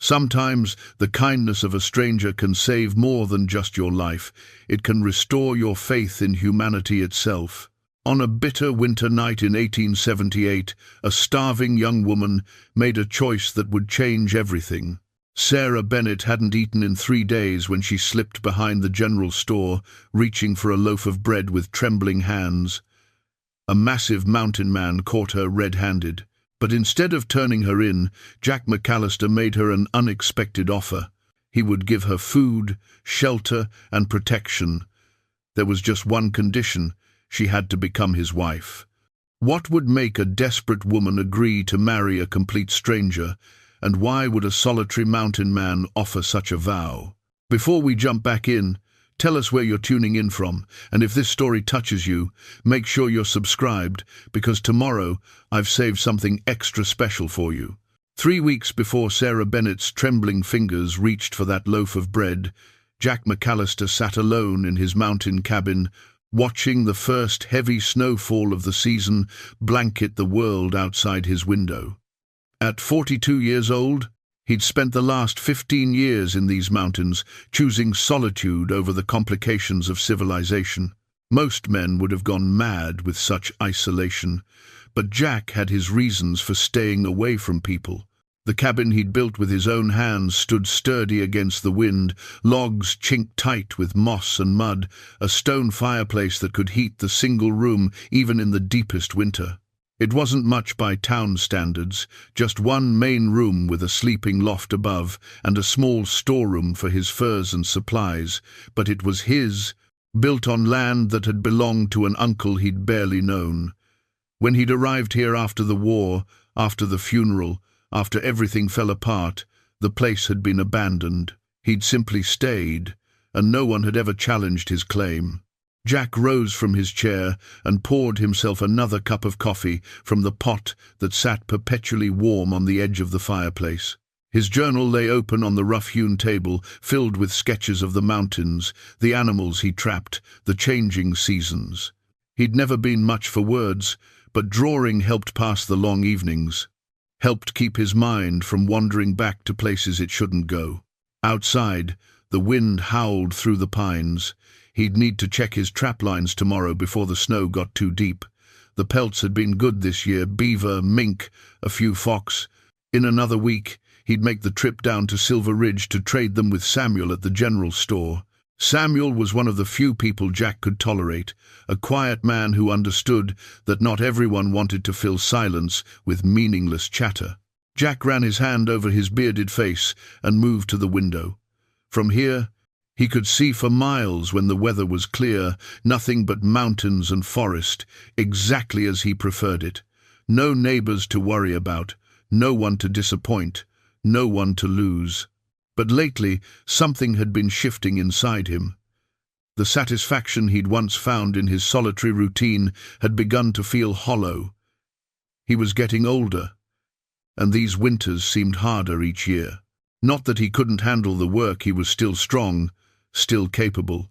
Sometimes the kindness of a stranger can save more than just your life. It can restore your faith in humanity itself. On a bitter winter night in 1878, a starving young woman made a choice that would change everything. Sarah Bennett hadn't eaten in 3 days when she slipped behind the general store, reaching for a loaf of bread with trembling hands. A massive mountain man caught her red-handed. But instead of turning her in, Jack McAllister made her an unexpected offer. He would give her food, shelter, and protection. There was just one condition: she had to become his wife. What would make a desperate woman agree to marry a complete stranger, and why would a solitary mountain man offer such a vow? Before we jump back in, tell us where you're tuning in from, and if this story touches you, make sure you're subscribed, because tomorrow I've saved something extra special for you. 3 weeks before Sarah Bennett's trembling fingers reached for that loaf of bread, Jack McAllister sat alone in his mountain cabin, watching the first heavy snowfall of the season blanket the world outside his window. At 42 years old, he'd spent the last 15 years in these mountains, choosing solitude over the complications of civilization. Most men would have gone mad with such isolation, but Jack had his reasons for staying away from people. The cabin he'd built with his own hands stood sturdy against the wind, logs chinked tight with moss and mud, a stone fireplace that could heat the single room even in the deepest winter. It wasn't much by town standards, just one main room with a sleeping loft above and a small storeroom for his furs and supplies, but it was his, built on land that had belonged to an uncle he'd barely known. When he'd arrived here after the war, after the funeral, after everything fell apart, the place had been abandoned. He'd simply stayed, and no one had ever challenged his claim. Jack rose from his chair and poured himself another cup of coffee from the pot that sat perpetually warm on the edge of the fireplace. His journal lay open on the rough-hewn table, filled with sketches of the mountains, the animals he trapped, the changing seasons. He'd never been much for words, but drawing helped pass the long evenings, helped keep his mind from wandering back to places it shouldn't go. Outside, the wind howled through the pines. He'd need to check his trap lines tomorrow before the snow got too deep. The pelts had been good this year: beaver, mink, a few fox. In another week, he'd make the trip down to Silver Ridge to trade them with Samuel at the general store. Samuel was one of the few people Jack could tolerate, a quiet man who understood that not everyone wanted to fill silence with meaningless chatter. Jack ran his hand over his bearded face and moved to the window. From here, he could see for miles when the weather was clear, nothing but mountains and forest, exactly as he preferred it. No neighbors to worry about, no one to disappoint, no one to lose. But lately, something had been shifting inside him. The satisfaction he'd once found in his solitary routine had begun to feel hollow. He was getting older, and these winters seemed harder each year. Not that he couldn't handle the work, he was still strong, still capable.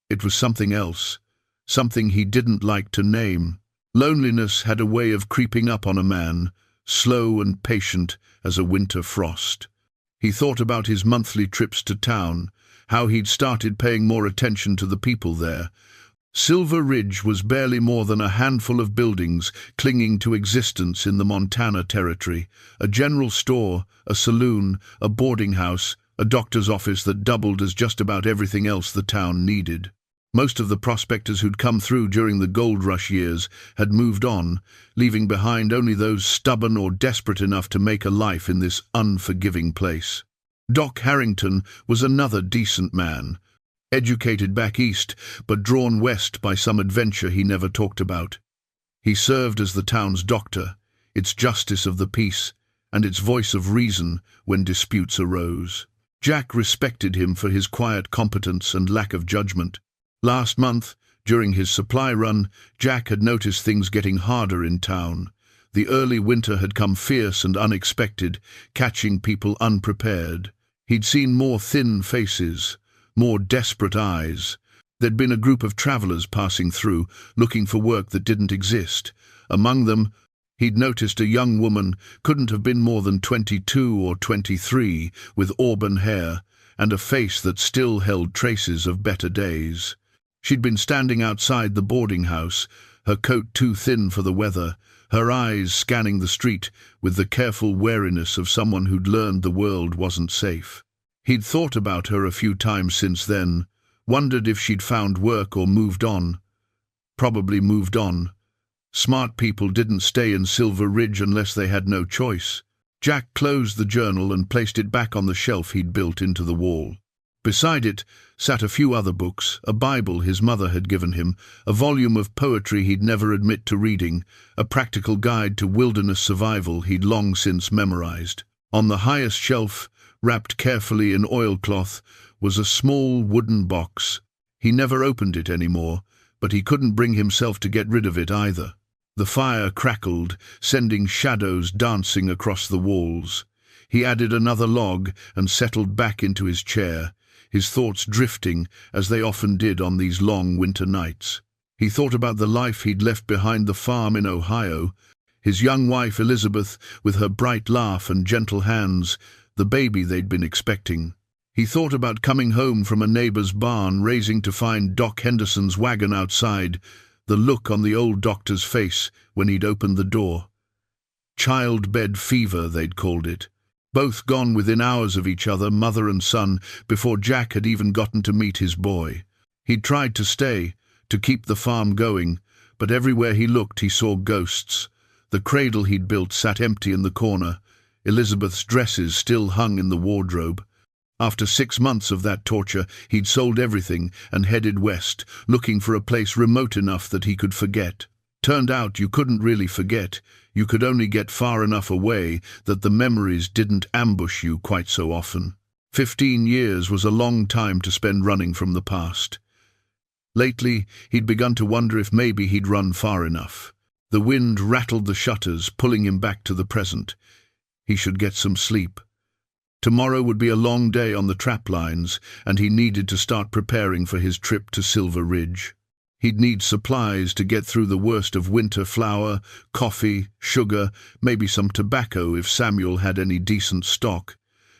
It was something else, something he didn't like to name. Loneliness had a way of creeping up on a man, slow and patient as a winter frost. He thought about his monthly trips to town, how he'd started paying more attention to the people there. Silver Ridge was barely more than a handful of buildings clinging to existence in the Montana Territory: a general store, a saloon, a boarding house, a doctor's office that doubled as just about everything else the town needed. Most of the prospectors who'd come through during the gold rush years had moved on, leaving behind only those stubborn or desperate enough to make a life in this unforgiving place. Doc Harrington was another decent man, educated back east, but drawn west by some adventure he never talked about. He served as the town's doctor, its justice of the peace, and its voice of reason when disputes arose. Jack respected him for his quiet competence and lack of judgment. Last month, during his supply run, Jack had noticed things getting harder in town. The early winter had come fierce and unexpected, catching people unprepared. He'd seen more thin faces, more desperate eyes. There'd been a group of travelers passing through, looking for work that didn't exist. Among them, He'd noticed a young woman, couldn't have been more than 22 or 23, with auburn hair and a face that still held traces of better days. She'd been standing outside the boarding house, her coat too thin for the weather, her eyes scanning the street with the careful wariness of someone who'd learned the world wasn't safe. He'd thought about her a few times since then, wondered if she'd found work or moved on. Probably moved on. Smart people didn't stay in Silver Ridge unless they had no choice. Jack closed the journal and placed it back on the shelf he'd built into the wall. Beside it sat a few other books, a Bible his mother had given him, a volume of poetry he'd never admit to reading, a practical guide to wilderness survival he'd long since memorized. On the highest shelf, wrapped carefully in oilcloth, was a small wooden box. He never opened it anymore, but he couldn't bring himself to get rid of it either. The fire crackled, sending shadows dancing across the walls. He added another log and settled back into his chair, his thoughts drifting as they often did on these long winter nights. He thought about the life he'd left behind the farm in Ohio, his young wife Elizabeth with her bright laugh and gentle hands, the baby they'd been expecting. He thought about coming home from a neighbor's barn, raising to find Doc Henderson's wagon outside, the look on the old doctor's face when he'd opened the door. Childbed fever, they'd called it. Both gone within hours of each other, mother and son, before Jack had even gotten to meet his boy. He'd tried to stay, to keep the farm going, but everywhere he looked he saw ghosts. The cradle he'd built sat empty in the corner. Elizabeth's dresses still hung in the wardrobe. After 6 months of that torture, he'd sold everything and headed west, looking for a place remote enough that he could forget. Turned out you couldn't really forget. You could only get far enough away that the memories didn't ambush you quite so often. 15 years was a long time to spend running from the past. Lately, he'd begun to wonder if maybe he'd run far enough. The wind rattled the shutters, pulling him back to the present. He should get some sleep. Tomorrow would be a long day on the trap lines, and he needed to start preparing for his trip to Silver Ridge. He'd need supplies to get through the worst of winter: flour, coffee, sugar, maybe some tobacco if Samuel had any decent stock.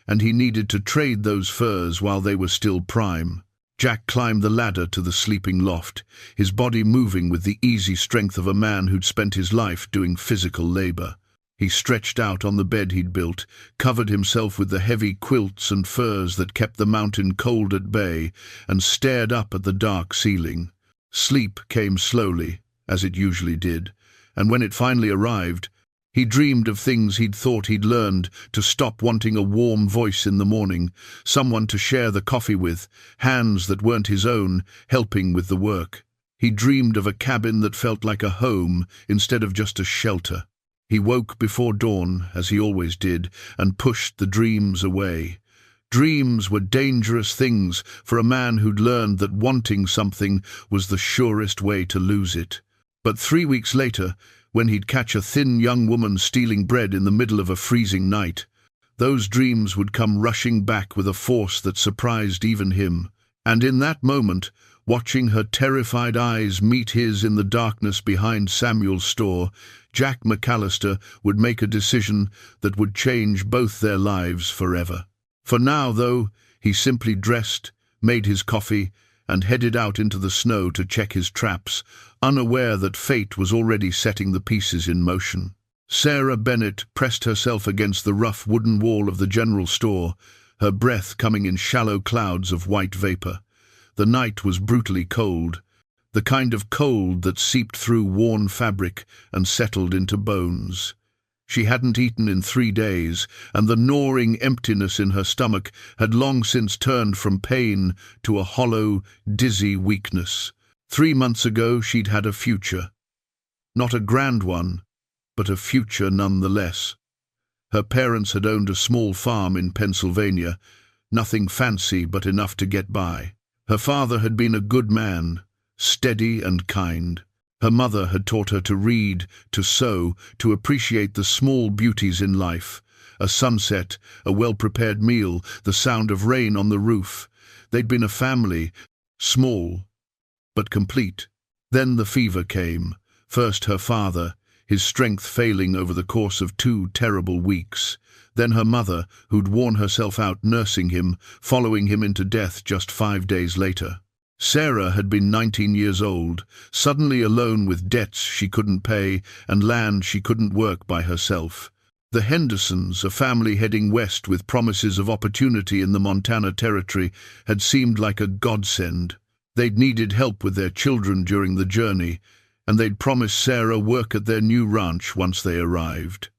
And he needed to trade those furs while they were still prime. Jack climbed the ladder to the sleeping loft, his body moving with the easy strength of a man who'd spent his life doing physical labor. He stretched out on the bed he'd built, covered himself with the heavy quilts and furs that kept the mountain cold at bay, and stared up at the dark ceiling. Sleep came slowly, as it usually did, and when it finally arrived, he dreamed of things he'd thought he'd learned: to stop wanting a warm voice in the morning, someone to share the coffee with, hands that weren't his own, helping with the work. He dreamed of a cabin that felt like a home instead of just a shelter. He woke before dawn, as he always did, and pushed the dreams away. Dreams were dangerous things for a man who'd learned that wanting something was the surest way to lose it. But 3 weeks later, when he'd catch a thin young woman stealing bread in the middle of a freezing night, those dreams would come rushing back with a force that surprised even him. And in that moment, watching her terrified eyes meet his in the darkness behind Samuel's store, Jack McAllister would make a decision that would change both their lives forever. For now, though, he simply dressed, made his coffee, and headed out into the snow to check his traps, unaware that fate was already setting the pieces in motion. Sarah Bennett pressed herself against the rough wooden wall of the general store, her breath coming in shallow clouds of white vapor. The night was brutally cold, the kind of cold that seeped through worn fabric and settled into bones. She hadn't eaten in 3 days, and the gnawing emptiness in her stomach had long since turned from pain to a hollow, dizzy weakness. 3 months ago she'd had a future. Not a grand one, but a future nonetheless. Her parents had owned a small farm in Pennsylvania, nothing fancy but enough to get by. Her father had been a good man, steady and kind. Her mother had taught her to read, to sew, to appreciate the small beauties in life: a sunset, a well-prepared meal, the sound of rain on the roof. They'd been a family, small, but complete. Then the fever came. First her father. his strength failing over the course of 2 terrible weeks. Then her mother, who'd worn herself out nursing him, following him into death just 5 days later. Sarah had been 19 years old, suddenly alone with debts she couldn't pay and land she couldn't work by herself. The Hendersons, a family heading west with promises of opportunity in the Montana Territory, had seemed like a godsend. They'd needed help with their children during the journey, and they'd promised Sarah work at their new ranch once they arrived.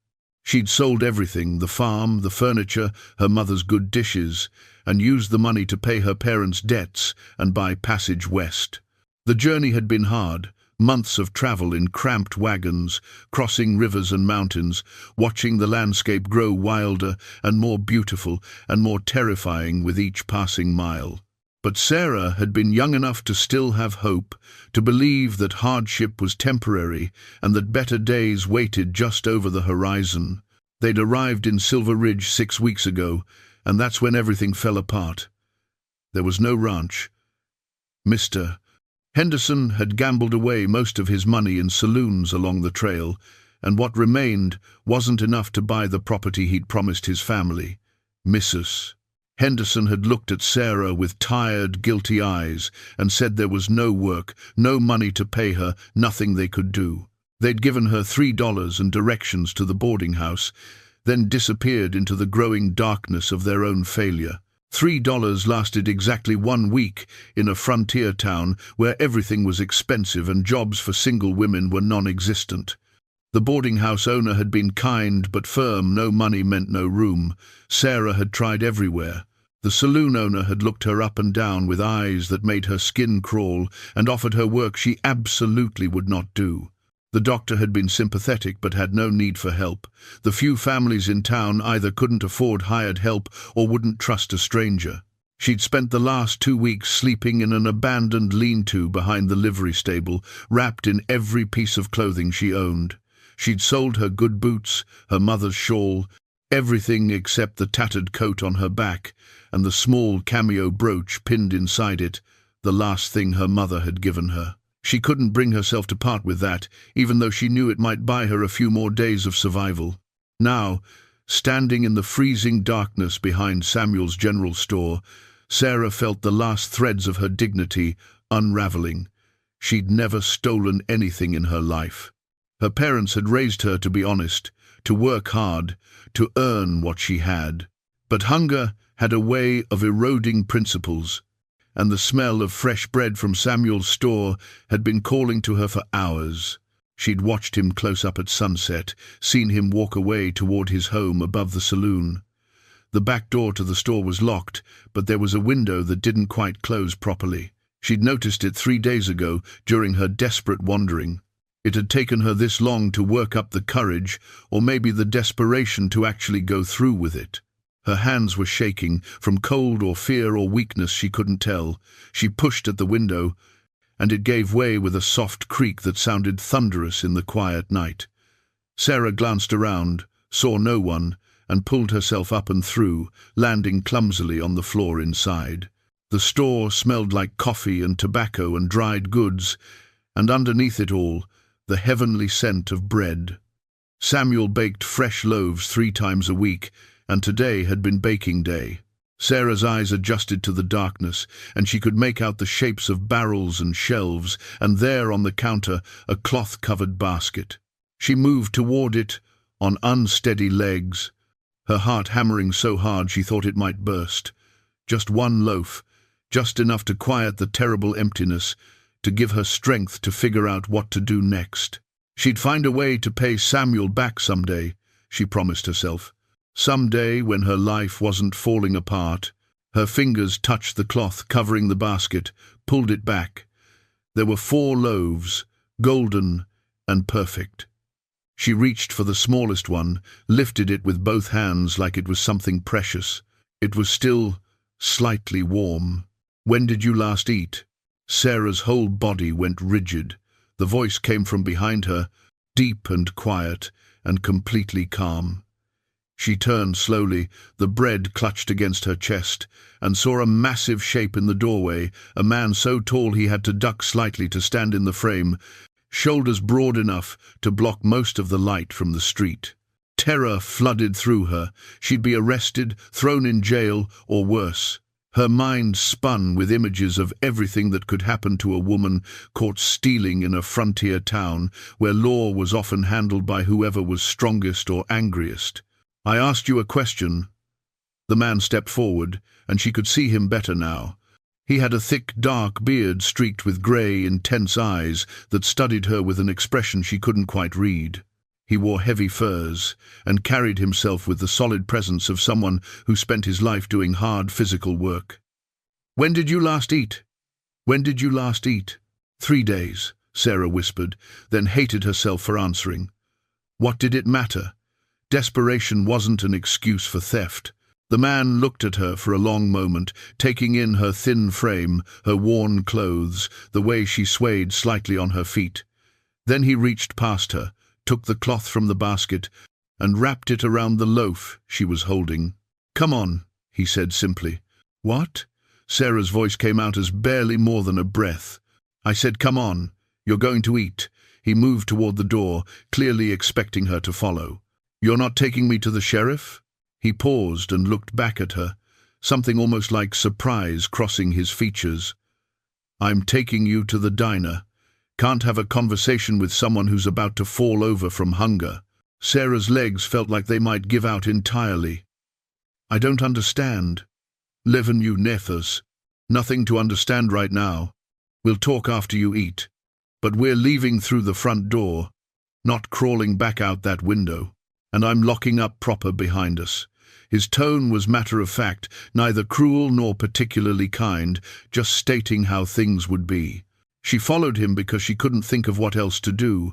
She'd sold everything, the farm, the furniture, her mother's good dishes, and used the money to pay her parents' debts and buy passage west. The journey had been hard, months of travel in cramped wagons, crossing rivers and mountains, watching the landscape grow wilder and more beautiful and more terrifying with each passing mile. But Sarah had been young enough to still have hope, to believe that hardship was temporary and that better days waited just over the horizon. They'd arrived in Silver Ridge 6 weeks ago, and that's when everything fell apart. There was no ranch. Mr. Henderson had gambled away most of his money in saloons along the trail, and what remained wasn't enough to buy the property he'd promised his family. Mrs. Henderson had looked at Sarah with tired, guilty eyes and said there was no work, no money to pay her, nothing they could do. They'd given her $3 and directions to the boarding house, then disappeared into the growing darkness of their own failure. $3 lasted exactly 1 week in a frontier town where everything was expensive and jobs for single women were non-existent. The boarding house owner had been kind but firm. No money meant no room. Sarah had tried everywhere. The saloon owner had looked her up and down with eyes that made her skin crawl and offered her work she absolutely would not do. The doctor had been sympathetic but had no need for help. The few families in town either couldn't afford hired help or wouldn't trust a stranger. She'd spent the last 2 weeks sleeping in an abandoned lean-to behind the livery stable, wrapped in every piece of clothing she owned. She'd sold her good boots, her mother's shawl, everything except the tattered coat on her back and the small cameo brooch pinned inside it, the last thing her mother had given her. She couldn't bring herself to part with that, even though she knew it might buy her a few more days of survival. Now, standing in the freezing darkness behind Samuel's general store, Sarah felt the last threads of her dignity unraveling. She'd never stolen anything in her life. Her parents had raised her to be honest, to work hard, to earn what she had. But hunger had a way of eroding principles, and the smell of fresh bread from Samuel's store had been calling to her for hours. She'd watched him close up at sunset, seen him walk away toward his home above the saloon. The back door to the store was locked, but there was a window that didn't quite close properly. She'd noticed it 3 days ago during her desperate wandering. It had taken her this long to work up the courage, or maybe the desperation, to actually go through with it. Her hands were shaking, from cold or fear or weakness she couldn't tell. She pushed at the window, and it gave way with a soft creak that sounded thunderous in the quiet night. Sarah glanced around, saw no one, and pulled herself up and through, landing clumsily on the floor inside. The store smelled like coffee and tobacco and dried goods, and underneath it all, the heavenly scent of bread. Samuel baked fresh loaves 3 times a week, and today had been baking day. Sarah's eyes adjusted to the darkness, and she could make out the shapes of barrels and shelves, and there on the counter a cloth-covered basket. She moved toward it on unsteady legs, her heart hammering so hard she thought it might burst. Just 1 loaf, just enough to quiet the terrible emptiness, to give her strength to figure out what to do next. She'd find a way to pay Samuel back someday, she promised herself. Someday, when her life wasn't falling apart. Her fingers touched the cloth covering the basket, pulled it back. There were 4 loaves, golden and perfect. She reached for the smallest one, lifted it with both hands like it was something precious. It was still slightly warm. "When did you last eat?" Sarah's whole body went rigid. The voice came from behind her, deep and quiet and completely calm. She turned slowly, the bread clutched against her chest, and saw a massive shape in the doorway, a man so tall he had to duck slightly to stand in the frame. shoulders broad enough to block most of the light from the street. Terror flooded through her. She'd be arrested, thrown in jail, or worse. Her mind spun with images of everything that could happen to a woman caught stealing in a frontier town where law was often handled by whoever was strongest or angriest. "I asked you a question." The man stepped forward, and she could see him better now. He had a thick, dark beard streaked with grey, intense eyes that studied her with an expression she couldn't quite read. He wore heavy furs and carried himself with the solid presence of someone who spent his life doing hard physical work. "When did you last eat? When did you last eat?" 3 days, Sarah whispered, then hated herself for answering. What did it matter? Desperation wasn't an excuse for theft. The man looked at her for a long moment, taking in her thin frame, her worn clothes, the way she swayed slightly on her feet. Then he reached past her, took the cloth from the basket, and wrapped it around the loaf she was holding. "Come on," he said simply. "What?" Sarah's voice came out as barely more than a breath. "I said, come on. You're going to eat." He moved toward the door, clearly expecting her to follow. "You're not taking me to the sheriff?" He paused and looked back at her, something almost like surprise crossing his features. "I'm taking you to the diner. Can't have a conversation with someone who's about to fall over from hunger." Sarah's legs felt like they might give out entirely. "I don't understand." "Leven you nethers. Nothing to understand right now. We'll talk after you eat. But we're leaving through the front door, not crawling back out that window. And I'm locking up proper behind us." His tone was matter-of-fact, neither cruel nor particularly kind, just stating how things would be. She followed him because she couldn't think of what else to do,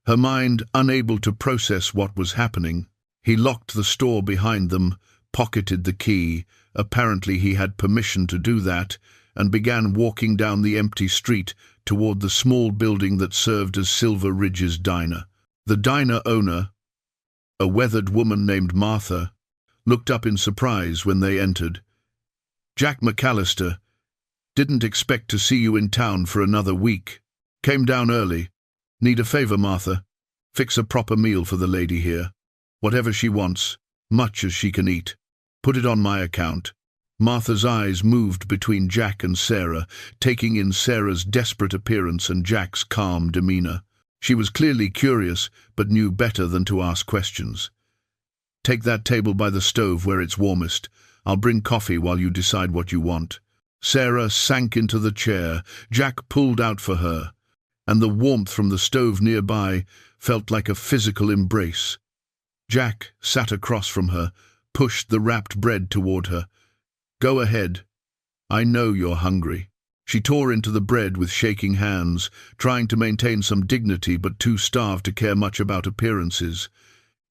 her mind unable to process what was happening. He locked the store behind them, pocketed the key, apparently he had permission to do that, and began walking down the empty street toward the small building that served as Silver Ridge's diner. The diner owner, a weathered woman named Martha, looked up in surprise when they entered. "Jack McAllister. Didn't expect to see you in town for another week. Came down early. Need a favor, Martha? Fix a proper meal for the lady here. Whatever she wants, much as she can eat. Put it on my account." Martha's eyes moved between Jack and Sarah, taking in Sarah's desperate appearance and Jack's calm demeanor. She was clearly curious, but knew better than to ask questions. "Take that table by the stove where it's warmest. I'll bring coffee while you decide what you want." Sarah sank into the chair Jack pulled out for her, and the warmth from the stove nearby felt like a physical embrace. Jack sat across from her, pushed the wrapped bread toward her. "Go ahead. I know you're hungry." She tore into the bread with shaking hands, trying to maintain some dignity but too starved to care much about appearances.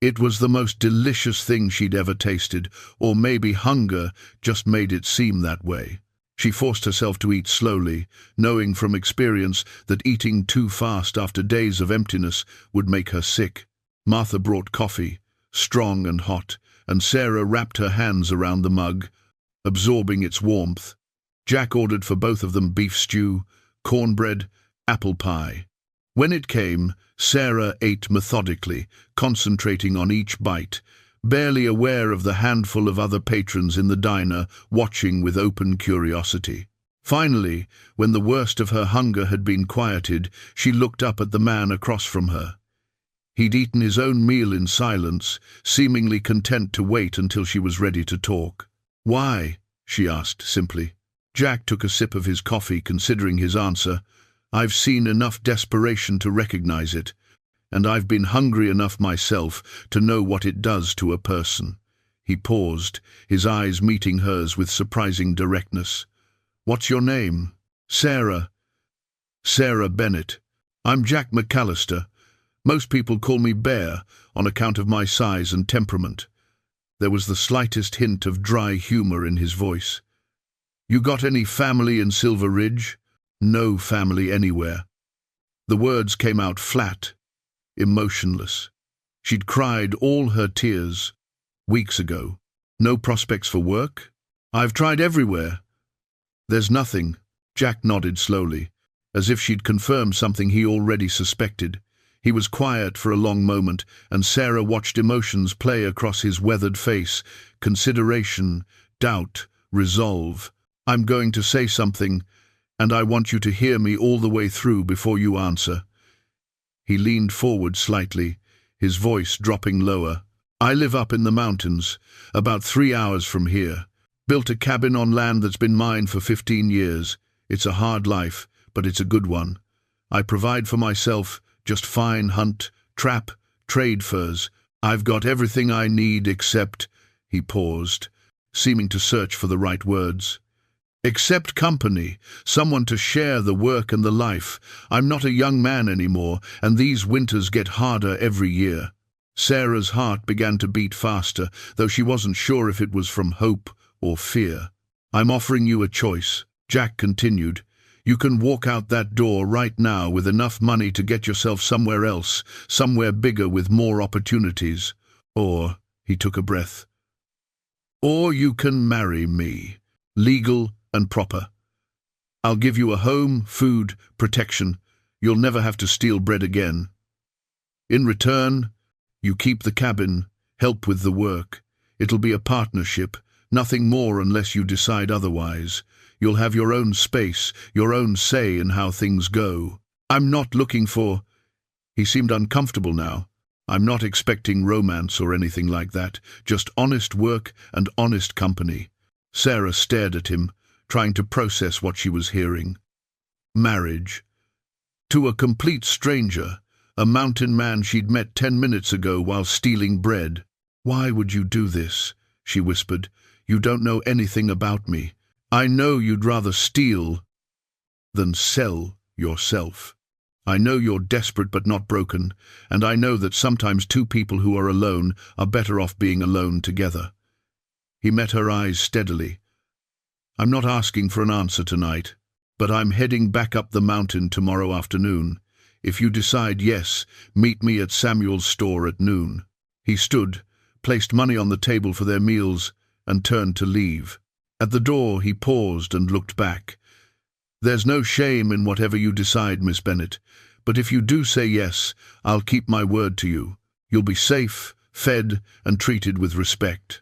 It was the most delicious thing she'd ever tasted, or maybe hunger just made it seem that way. She forced herself to eat slowly, knowing from experience that eating too fast after days of emptiness would make her sick. Martha brought coffee, strong and hot, and Sarah wrapped her hands around the mug, absorbing its warmth. Jack ordered for both of them beef stew, cornbread, apple pie. When it came, Sarah ate methodically, concentrating on each bite, barely aware of the handful of other patrons in the diner watching with open curiosity. Finally, when the worst of her hunger had been quieted, she looked up at the man across from her. He'd eaten his own meal in silence, seemingly content to wait until she was ready to talk. "Why?" she asked simply. Jack took a sip of his coffee, considering his answer. "I've seen enough desperation to recognize it, and I've been hungry enough myself to know what it does to a person." He paused, his eyes meeting hers with surprising directness. "What's your name?" "Sarah. Sarah Bennett. I'm Jack McAllister. Most people call me Bear on account of my size and temperament." There was the slightest hint of dry humor in his voice. "You got any family in Silver Ridge?" "No family anywhere." The words came out flat, emotionless. She'd cried all her tears weeks ago. "No prospects for work?" "I've tried everywhere." "There's nothing." Jack nodded slowly. as if she'd confirmed something he already suspected. He was quiet for a long moment, and Sarah watched emotions play across his weathered face: consideration, doubt, resolve. "I'm going to say something, and I want you to hear me all the way through before you answer." He leaned forward slightly, his voice dropping lower. "I live up in the mountains, about 3 hours from here. Built a cabin on land that's been mine for 15 years. It's a hard life, but it's a good one. I provide for myself, just fine, hunt, trap, trade furs. I've got everything I need except—" He paused, seeming to search for the right words. "Except company, someone to share the work and the life. I'm not a young man anymore, and these winters get harder every year." Sarah's heart began to beat faster, though she wasn't sure if it was from hope or fear. "I'm offering you a choice," Jack continued. "You can walk out that door right now with enough money to get yourself somewhere else, somewhere bigger with more opportunities. Or," he took a breath, "or you can marry me, legal and proper. I'll give you a home, food, protection. You'll never have to steal bread again. In return, you keep the cabin, help with the work. It'll be a partnership, nothing more unless you decide otherwise. You'll have your own space, your own say in how things go. I'm not looking for—" He seemed uncomfortable now. "I'm not expecting romance or anything like that, just honest work and honest company." Sarah stared at him, trying to process what she was hearing. Marriage. To a complete stranger, a mountain man she'd met 10 minutes ago while stealing bread. "Why would you do this?" she whispered. "You don't know anything about me. I know you'd rather steal than sell yourself. I know you're desperate but not broken, and I know that sometimes two people who are alone are better off being alone together." He met her eyes steadily. "I'm not asking for an answer tonight, but I'm heading back up the mountain tomorrow afternoon. If you decide yes, meet me at Samuel's store at noon." He stood, placed money on the table for their meals, and turned to leave. At the door he paused and looked back. "There's no shame in whatever you decide, Miss Bennet, but if you do say yes, I'll keep my word to you. You'll be safe, fed, and treated with respect.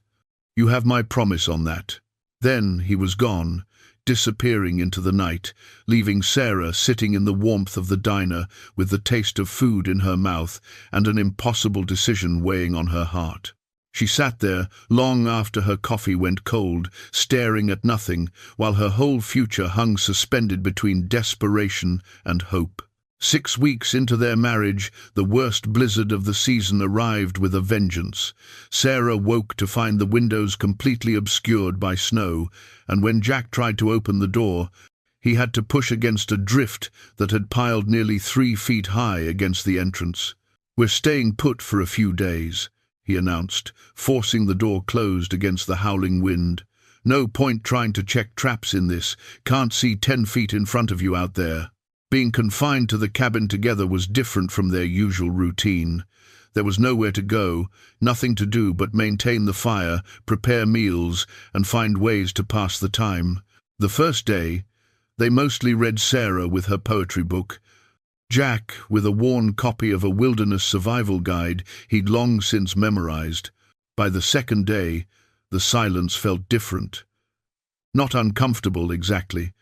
You have my promise on that." Then he was gone, disappearing into the night, leaving Sarah sitting in the warmth of the diner with the taste of food in her mouth and an impossible decision weighing on her heart. She sat there long after her coffee went cold, staring at nothing, while her whole future hung suspended between desperation and hope. 6 weeks into their marriage, the worst blizzard of the season arrived with a vengeance. Sarah woke to find the windows completely obscured by snow, and when Jack tried to open the door, he had to push against a drift that had piled nearly 3 feet high against the entrance. "We're staying put for a few days," he announced, forcing the door closed against the howling wind. "No point trying to check traps in this. Can't see 10 feet in front of you out there." Being confined to the cabin together was different from their usual routine. There was nowhere to go, nothing to do but maintain the fire, prepare meals, and find ways to pass the time. The first day, they mostly read Sarah with her poetry book, Jack with a worn copy of a wilderness survival guide he'd long since memorized. By the second day, the silence felt different. Not uncomfortable exactly,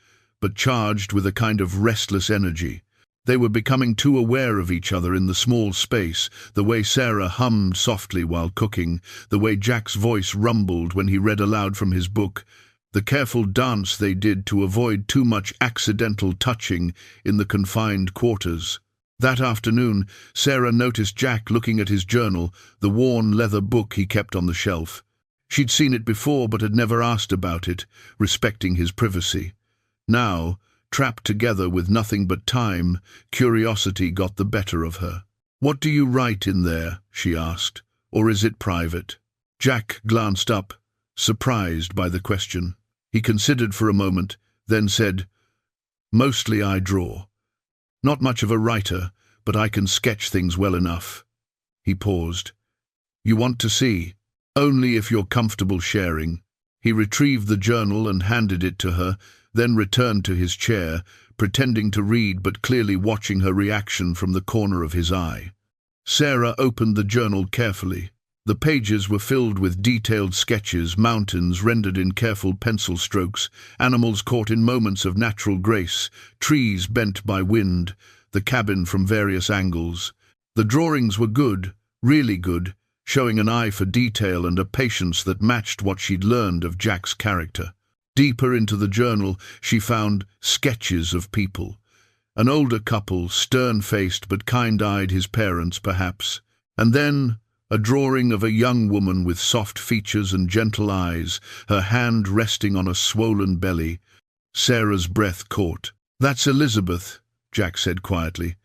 but charged with a kind of restless energy. They were becoming too aware of each other in the small space, the way Sarah hummed softly while cooking, the way Jack's voice rumbled when he read aloud from his book, the careful dance they did to avoid too much accidental touching in the confined quarters. That afternoon, Sarah noticed Jack looking at his journal, the worn leather book he kept on the shelf. She'd seen it before but had never asked about it, respecting his privacy. Now, trapped together with nothing but time, curiosity got the better of her. "What do you write in there?" she asked. "Or is it private?" Jack glanced up, surprised by the question. He considered for a moment, then said, "Mostly I draw. Not much of a writer, but I can sketch things well enough." He paused. "You want to see?" "Only if you're comfortable sharing." He retrieved the journal and handed it to her, then returned to his chair, pretending to read but clearly watching her reaction from the corner of his eye. Sarah opened the journal carefully. The pages were filled with detailed sketches, mountains rendered in careful pencil strokes, animals caught in moments of natural grace, trees bent by wind, the cabin from various angles. The drawings were good, really good, showing an eye for detail and a patience that matched what she'd learned of Jack's character. Deeper into the journal, she found sketches of people. An older couple, stern-faced but kind-eyed, his parents perhaps. And then a drawing of a young woman with soft features and gentle eyes, her hand resting on a swollen belly. Sarah's breath caught. "That's Elizabeth," Jack said quietly.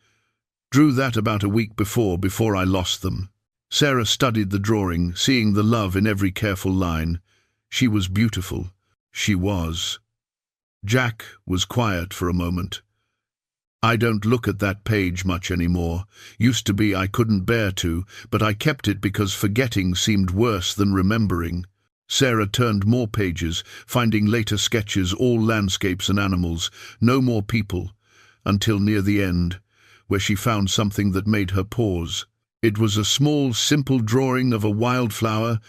"Drew that about a week before I lost them." Sarah studied the drawing, seeing the love in every careful line. She was beautiful. She was. Jack was quiet for a moment. "I don't look at that page much anymore. Used to be I couldn't bear to, but I kept it because forgetting seemed worse than remembering." Sarah turned more pages, finding later sketches, all landscapes and animals, no more people, until near the end, where she found something that made her pause. It was a small, simple drawing of a wildflower,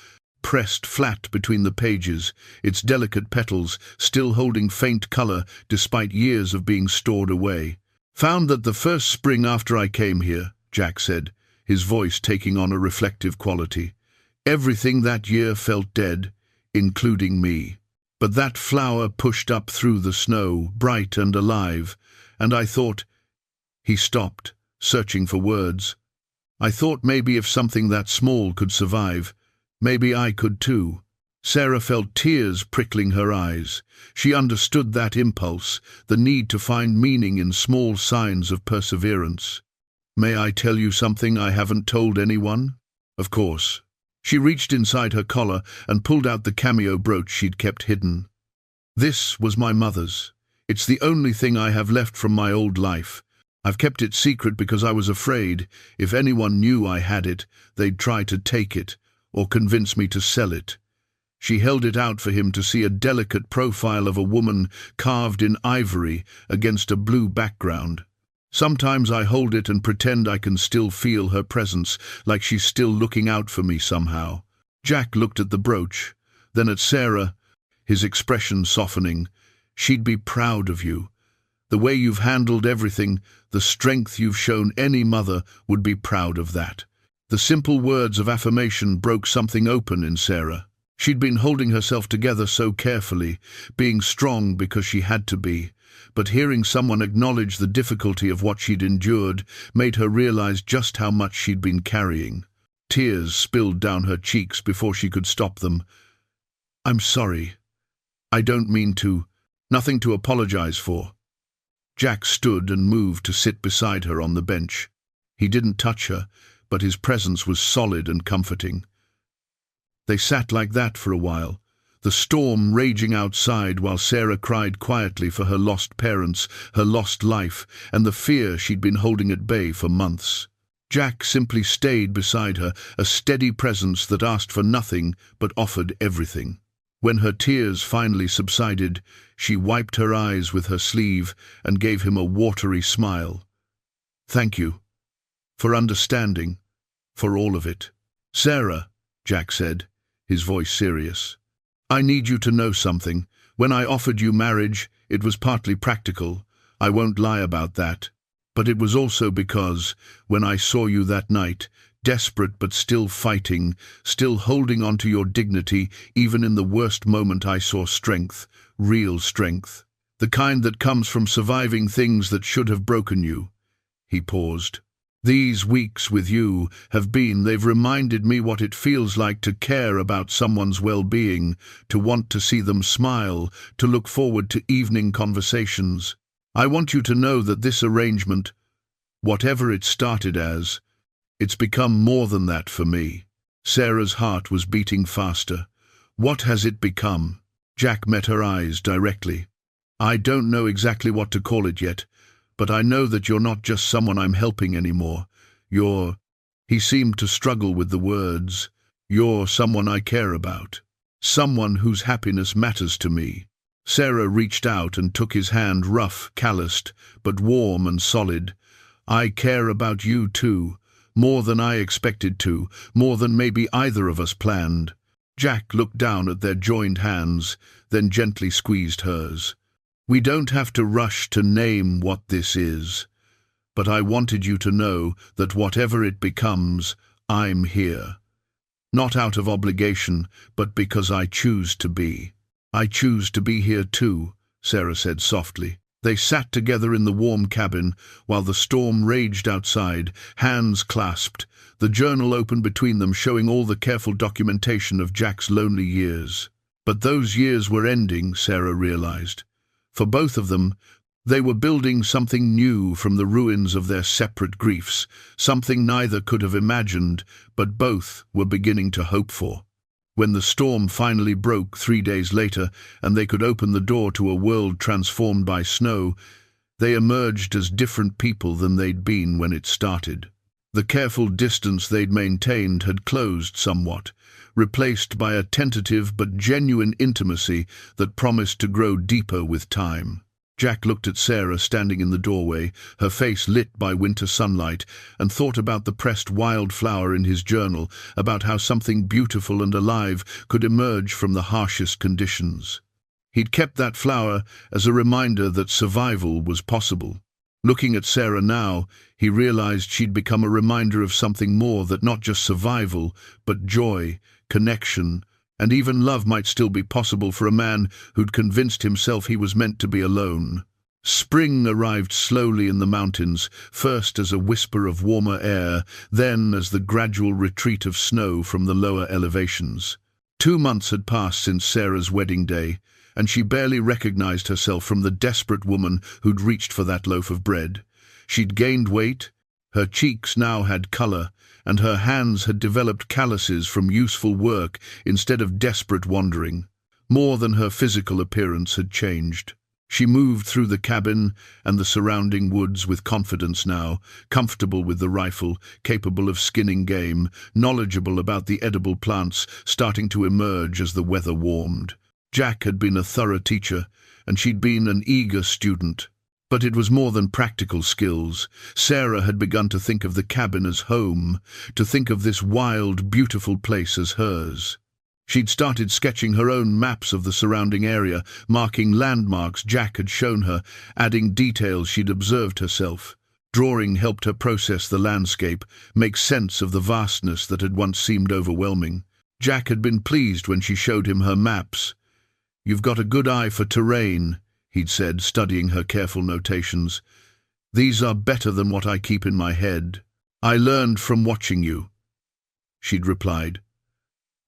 pressed flat between the pages, its delicate petals still holding faint color despite years of being stored away. "Found that the first spring after I came here," Jack said, his voice taking on a reflective quality. "Everything that year felt dead, including me. But that flower pushed up through the snow, bright and alive, and I thought—" He stopped, searching for words. "I thought maybe if something that small could survive, maybe I could too." Sarah felt tears prickling her eyes. She understood that impulse, the need to find meaning in small signs of perseverance. "May I tell you something I haven't told anyone?" "Of course." She reached inside her collar and pulled out the cameo brooch she'd kept hidden. "This was my mother's. It's the only thing I have left from my old life. I've kept it secret because I was afraid, if anyone knew I had it, they'd try to take it, or convince me to sell it." She held it out for him to see, a delicate profile of a woman carved in ivory against a blue background. "Sometimes I hold it and pretend I can still feel her presence, like she's still looking out for me somehow." Jack looked at the brooch, then at Sarah, his expression softening. "She'd be proud of you. The way you've handled everything, the strength you've shown, any mother would be proud of that." The simple words of affirmation broke something open in Sarah. She'd been holding herself together so carefully, being strong because she had to be, but hearing someone acknowledge the difficulty of what she'd endured made her realize just how much she'd been carrying. Tears spilled down her cheeks before she could stop them. "I'm sorry. I don't mean to. Nothing to apologize for." Jack stood and moved to sit beside her on the bench. He didn't touch her, but his presence was solid and comforting. They sat like that for a while, the storm raging outside while Sarah cried quietly for her lost parents, her lost life, and the fear she'd been holding at bay for months. Jack simply stayed beside her, a steady presence that asked for nothing but offered everything. When her tears finally subsided, she wiped her eyes with her sleeve and gave him a watery smile. "Thank you. For understanding. For all of it." "Sarah," Jack said, his voice serious, "I need you to know something. When I offered you marriage, it was partly practical. I won't lie about that. But it was also because, when I saw you that night, desperate but still fighting, still holding on to your dignity, even in the worst moment, I saw strength, real strength. The kind that comes from surviving things that should have broken you." He paused. "These weeks with you they've reminded me what it feels like to care about someone's well-being, to want to see them smile, to look forward to evening conversations. I want you to know that this arrangement, whatever it started as, it's become more than that for me." Sarah's heart was beating faster. "What has it become?" Jack met her eyes directly. "I don't know exactly what to call it yet, but I know that you're not just someone I'm helping anymore. You're—" he seemed to struggle with the words. "You're someone I care about. Someone whose happiness matters to me." Sarah reached out and took his hand, rough, calloused, but warm and solid. "I care about you too, more than I expected to, more than maybe either of us planned." Jack looked down at their joined hands, then gently squeezed hers. "We don't have to rush to name what this is, but I wanted you to know that whatever it becomes, I'm here. Not out of obligation, but because I choose to be." "I choose to be here too," Sarah said softly. They sat together in the warm cabin while the storm raged outside, hands clasped, the journal open between them showing all the careful documentation of Jack's lonely years. But those years were ending, Sarah realized. For both of them, they were building something new from the ruins of their separate griefs, something neither could have imagined, but both were beginning to hope for. When the storm finally broke 3 days later and they could open the door to a world transformed by snow, they emerged as different people than they'd been when it started. The careful distance they'd maintained had closed somewhat, replaced by a tentative but genuine intimacy that promised to grow deeper with time. Jack looked at Sarah standing in the doorway, her face lit by winter sunlight, and thought about the pressed wildflower in his journal, about how something beautiful and alive could emerge from the harshest conditions. He'd kept that flower as a reminder that survival was possible. Looking at Sarah now, he realized she'd become a reminder of something more, that not just survival, but joy, connection, and even love might still be possible for a man who'd convinced himself he was meant to be alone. Spring arrived slowly in the mountains, first as a whisper of warmer air, then as the gradual retreat of snow from the lower elevations. 2 months had passed since Sarah's wedding day, and she barely recognized herself from the desperate woman who'd reached for that loaf of bread. She'd gained weight, her cheeks now had color, and her hands had developed calluses from useful work instead of desperate wandering. More than her physical appearance had changed. She moved through the cabin and the surrounding woods with confidence now, comfortable with the rifle, capable of skinning game, knowledgeable about the edible plants starting to emerge as the weather warmed. Jack had been a thorough teacher, and she'd been an eager student. But it was more than practical skills. Sarah had begun to think of the cabin as home, to think of this wild, beautiful place as hers. She'd started sketching her own maps of the surrounding area, marking landmarks Jack had shown her, adding details she'd observed herself. Drawing helped her process the landscape, make sense of the vastness that had once seemed overwhelming. Jack had been pleased when she showed him her maps. "You've got a good eye for terrain," he'd said, studying her careful notations. "These are better than what I keep in my head. I learned from watching you," she'd replied.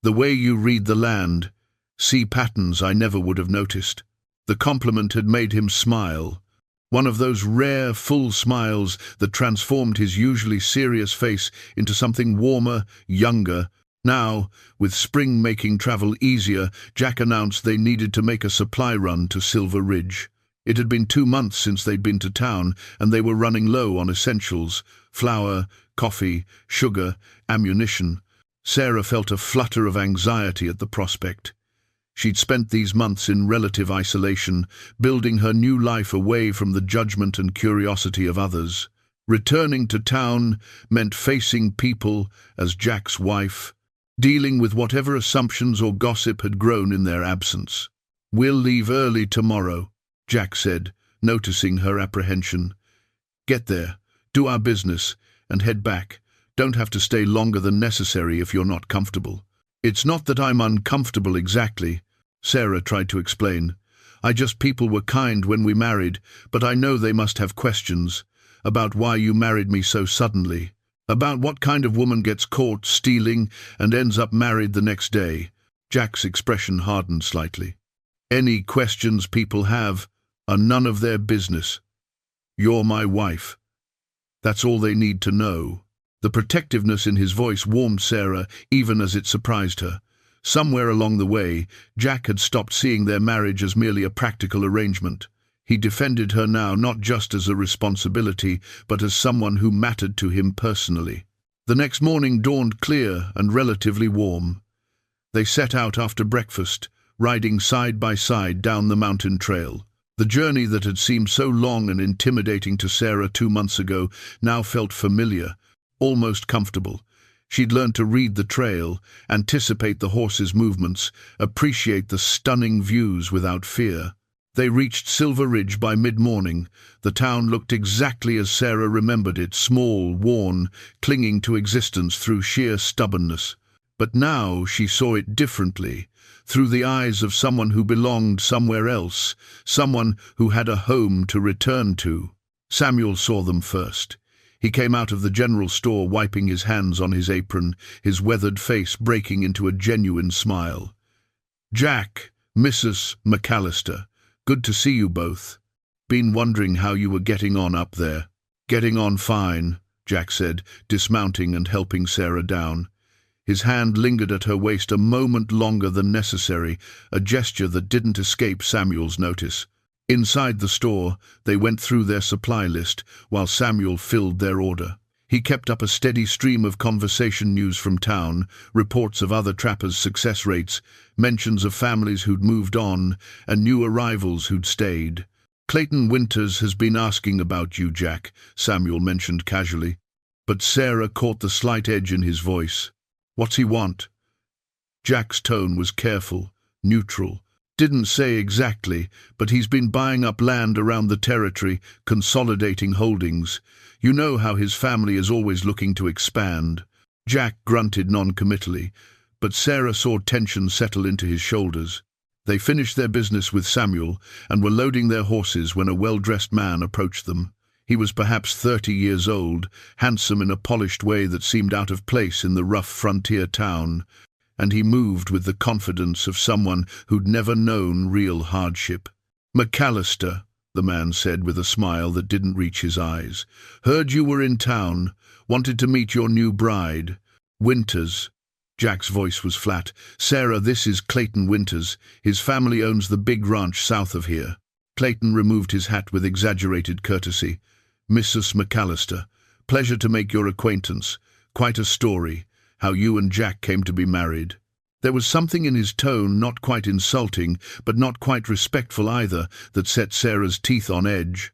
"The way you read the land, see patterns I never would have noticed." The compliment had made him smile, one of those rare, full smiles that transformed his usually serious face into something warmer, younger. Now, with spring making travel easier, Jack announced they needed to make a supply run to Silver Ridge. It had been 2 months since they'd been to town, and they were running low on essentials: flour, coffee, sugar, ammunition. Sarah felt a flutter of anxiety at the prospect. She'd spent these months in relative isolation, building her new life away from the judgment and curiosity of others. Returning to town meant facing people as Jack's wife, dealing with whatever assumptions or gossip had grown in their absence. "We'll leave early tomorrow," Jack said, noticing her apprehension. "Get there, do our business, and head back. Don't have to stay longer than necessary if you're not comfortable." "It's not that I'm uncomfortable exactly," Sarah tried to explain. People were kind when we married, but I know they must have questions about why you married me so suddenly. About what kind of woman gets caught stealing and ends up married the next day." Jack's expression hardened slightly. "Any questions people have are none of their business. You're my wife. That's all they need to know." The protectiveness in his voice warmed Sarah, even as it surprised her. Somewhere along the way, Jack had stopped seeing their marriage as merely a practical arrangement. He defended her now not just as a responsibility, but as someone who mattered to him personally. The next morning dawned clear and relatively warm. They set out after breakfast, riding side by side down the mountain trail. The journey that had seemed so long and intimidating to Sarah 2 months ago now felt familiar, almost comfortable. She'd learned to read the trail, anticipate the horses' movements, appreciate the stunning views without fear. They reached Silver Ridge by mid-morning. The town looked exactly as Sarah remembered it, small, worn, clinging to existence through sheer stubbornness. But now she saw it differently, through the eyes of someone who belonged somewhere else, someone who had a home to return to. Samuel saw them first. He came out of the general store wiping his hands on his apron, his weathered face breaking into a genuine smile. "Jack, Mrs. McAllister, good to see you both. Been wondering how you were getting on up there." "Getting on fine," Jack said, dismounting and helping Sarah down. His hand lingered at her waist a moment longer than necessary, a gesture that didn't escape Samuel's notice. Inside the store, they went through their supply list, while Samuel filled their order. He kept up a steady stream of conversation news from town, reports of other trappers' success rates, mentions of families who'd moved on, and new arrivals who'd stayed. "Clayton Winters has been asking about you, Jack," Samuel mentioned casually. But Sarah caught the slight edge in his voice. "What's he want?" Jack's tone was careful, neutral. "Didn't say exactly, but he's been buying up land around the territory, consolidating holdings. You know how his family is always looking to expand." Jack grunted non-committally, but Sarah saw tension settle into his shoulders. They finished their business with Samuel and were loading their horses when a well-dressed man approached them. He was perhaps 30 years old, handsome in a polished way that seemed out of place in the rough frontier town, and he moved with the confidence of someone who'd never known real hardship. "McAllister," the man said with a smile that didn't reach his eyes. "Heard you were in town. Wanted to meet your new bride. Winters." Jack's voice was flat. "Sarah, this is Clayton Winters. His family owns the big ranch south of here." Clayton removed his hat with exaggerated courtesy. "Mrs. McAllister, pleasure to make your acquaintance. Quite a story, how you and Jack came to be married." There was something in his tone, not quite insulting, but not quite respectful either, that set Sarah's teeth on edge.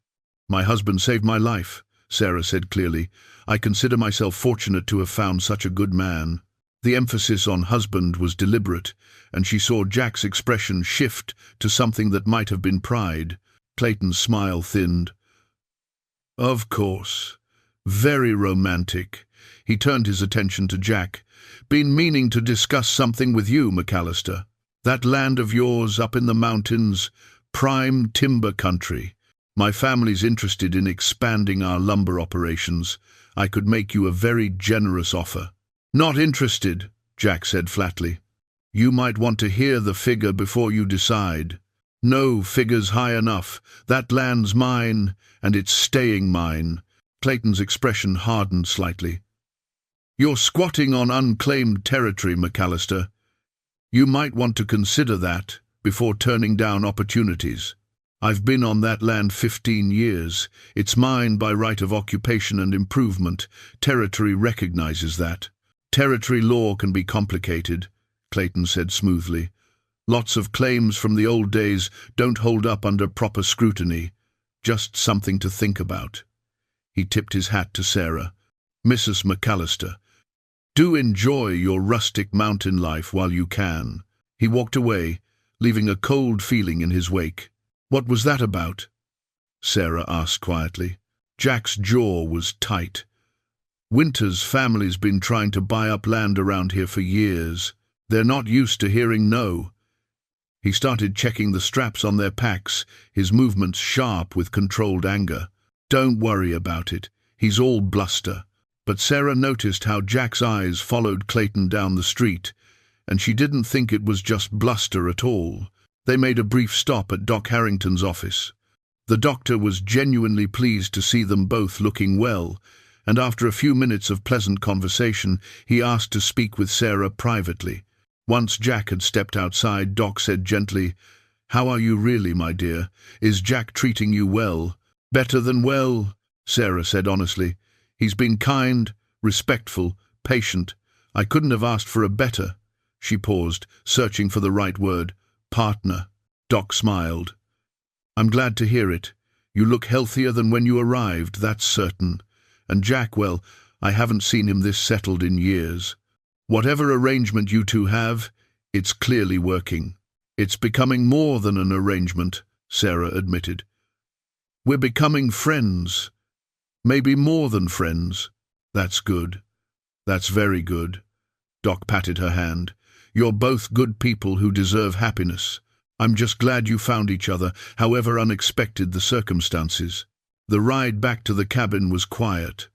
"My husband saved my life," Sarah said clearly. "I consider myself fortunate to have found such a good man." The emphasis on husband was deliberate, and she saw Jack's expression shift to something that might have been pride. Clayton's smile thinned. "Of course. Very romantic." He turned his attention to Jack. "Been meaning to discuss something with you, McAllister. That land of yours up in the mountains, prime timber country. My family's interested in expanding our lumber operations. I could make you a very generous offer." "Not interested," Jack said flatly. "You might want to hear the figure before you decide." "No figure's high enough. That land's mine, and it's staying mine." Clayton's expression hardened slightly. "You're squatting on unclaimed territory, McAllister. You might want to consider that before turning down opportunities. I've been on that land 15 years. It's mine by right of occupation and improvement. Territory recognizes that." "Territory law can be complicated," Clayton said smoothly. "Lots of claims from the old days don't hold up under proper scrutiny. Just something to think about." He tipped his hat to Sarah. "Mrs. McAllister, do enjoy your rustic mountain life while you can." He walked away, leaving a cold feeling in his wake. "What was that about?" Sarah asked quietly. Jack's jaw was tight. "Winter's family's been trying to buy up land around here for years. They're not used to hearing no." He started checking the straps on their packs, his movements sharp with controlled anger. "Don't worry about it. He's all bluster." But Sarah noticed how Jack's eyes followed Clayton down the street, and she didn't think it was just bluster at all. They made a brief stop at Doc Harrington's office. The doctor was genuinely pleased to see them both looking well, and after a few minutes of pleasant conversation, he asked to speak with Sarah privately. Once Jack had stepped outside, Doc said gently, "How are you really, my dear? Is Jack treating you well?" "Better than well," Sarah said honestly. "He's been kind, respectful, patient. I couldn't have asked for a better." She paused, searching for the right word. partner. Doc smiled. I'm glad to hear it. You look healthier than when you arrived, that's certain. And Jack, well, I haven't seen him this settled in years. Whatever arrangement you two have, it's clearly working. It's becoming more than an arrangement, Sarah admitted. We're becoming friends. Maybe more than friends. That's good. That's very good. Doc patted her hand. You're both good people who deserve happiness. I'm just glad you found each other, however unexpected the circumstances. The ride back to the cabin was quiet.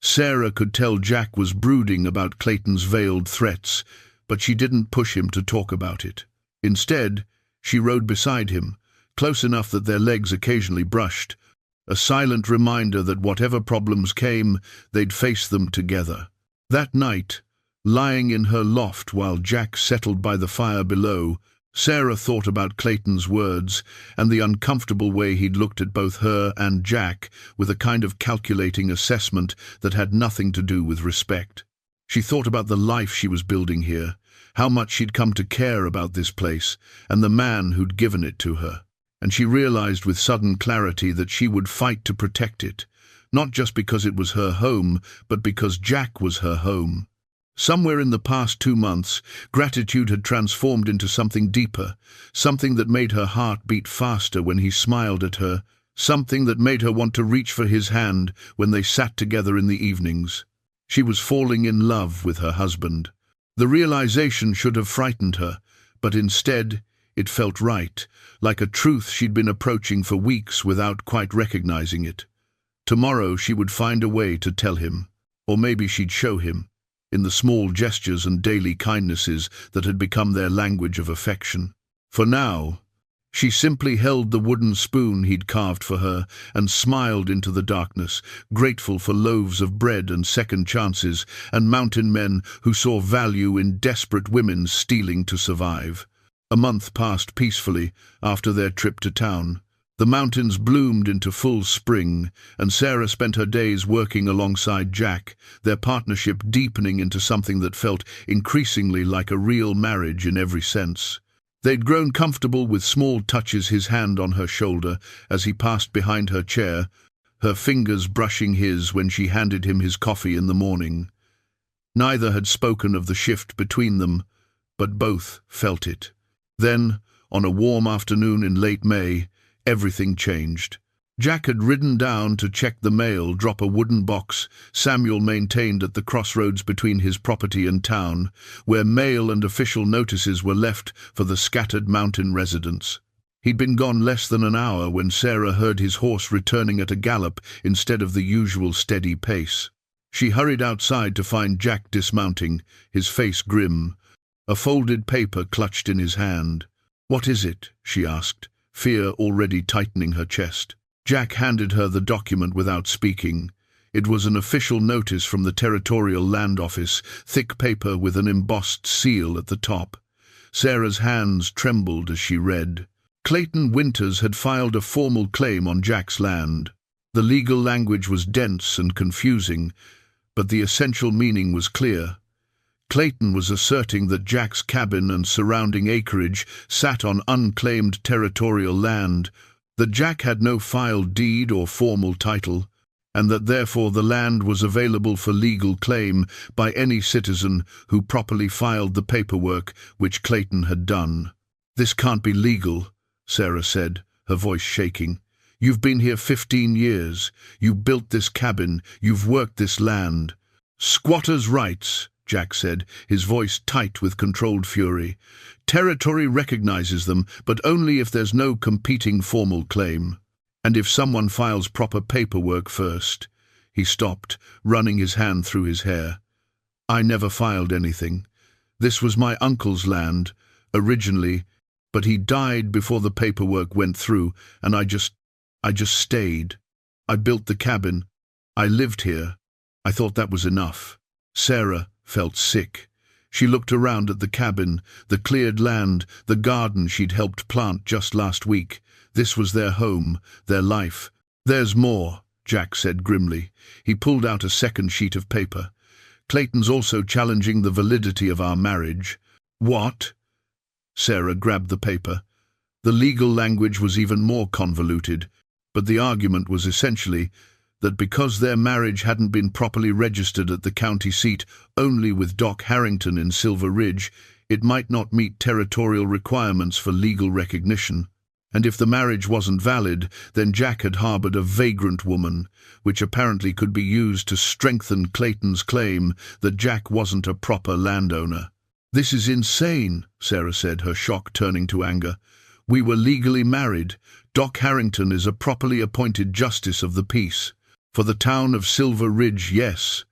Sarah could tell Jack was brooding about Clayton's veiled threats, but she didn't push him to talk about it. Instead, she rode beside him, close enough that their legs occasionally brushed, a silent reminder that whatever problems came, they'd face them together. That night, lying in her loft while Jack settled by the fire below, Sarah thought about Clayton's words and the uncomfortable way he'd looked at both her and Jack with a kind of calculating assessment that had nothing to do with respect. She thought about the life she was building here, how much she'd come to care about this place, and the man who'd given it to her. And she realized with sudden clarity that she would fight to protect it, not just because it was her home, but because Jack was her home. Somewhere in the past 2 months, gratitude had transformed into something deeper, something that made her heart beat faster when he smiled at her, something that made her want to reach for his hand when they sat together in the evenings. She was falling in love with her husband. The realization should have frightened her, but instead it felt right, like a truth she'd been approaching for weeks without quite recognizing it. Tomorrow she would find a way to tell him, or maybe she'd show him, in the small gestures and daily kindnesses that had become their language of affection. For now, she simply held the wooden spoon he'd carved for her and smiled into the darkness, grateful for loaves of bread and second chances and mountain men who saw value in desperate women stealing to survive. A month passed peacefully after their trip to town. The mountains bloomed into full spring, and Sarah spent her days working alongside Jack, their partnership deepening into something that felt increasingly like a real marriage in every sense. They'd grown comfortable with small touches, his hand on her shoulder as he passed behind her chair, her fingers brushing his when she handed him his coffee in the morning. Neither had spoken of the shift between them, but both felt it. Then, on a warm afternoon in late May, everything changed. Jack had ridden down to check the mail, drop a wooden box Samuel maintained at the crossroads between his property and town, where mail and official notices were left for the scattered mountain residents. He'd been gone less than an hour when Sarah heard his horse returning at a gallop instead of the usual steady pace. She hurried outside to find Jack dismounting, his face grim, a folded paper clutched in his hand. "What is it?" she asked, fear already tightening her chest. Jack handed her the document without speaking. It was an official notice from the Territorial Land Office, thick paper with an embossed seal at the top. Sarah's hands trembled as she read. Clayton Winters had filed a formal claim on Jack's land. The legal language was dense and confusing, but the essential meaning was clear. Clayton was asserting that Jack's cabin and surrounding acreage sat on unclaimed territorial land, that Jack had no filed deed or formal title, and that therefore the land was available for legal claim by any citizen who properly filed the paperwork which Clayton had done. "This can't be legal," Sarah said, her voice shaking. "You've been here 15 years. You built this cabin. You've worked this land." "Squatters' rights," Jack said, his voice tight with controlled fury. "Territory recognizes them, but only if there's no competing formal claim. And if someone files proper paperwork first." He stopped, running his hand through his hair. "I never filed anything. This was my uncle's land, originally, but he died before the paperwork went through, and I just stayed. I built the cabin. I lived here. I thought that was enough." Sarah felt sick. She looked around at the cabin, the cleared land, the garden she'd helped plant just last week. This was their home, their life. "There's more," Jack said grimly. He pulled out a second sheet of paper. "Clayton's also challenging the validity of our marriage." "What?" Sarah grabbed the paper. The legal language was even more convoluted, but the argument was essentially that because their marriage hadn't been properly registered at the county seat only with Doc Harrington in Silver Ridge, it might not meet territorial requirements for legal recognition. And if the marriage wasn't valid, then Jack had harbored a vagrant woman, which apparently could be used to strengthen Clayton's claim that Jack wasn't a proper landowner. "This is insane," Sarah said, her shock turning to anger. "We were legally married. Doc Harrington is a properly appointed justice of the peace. For the town of Silver Ridge, yes.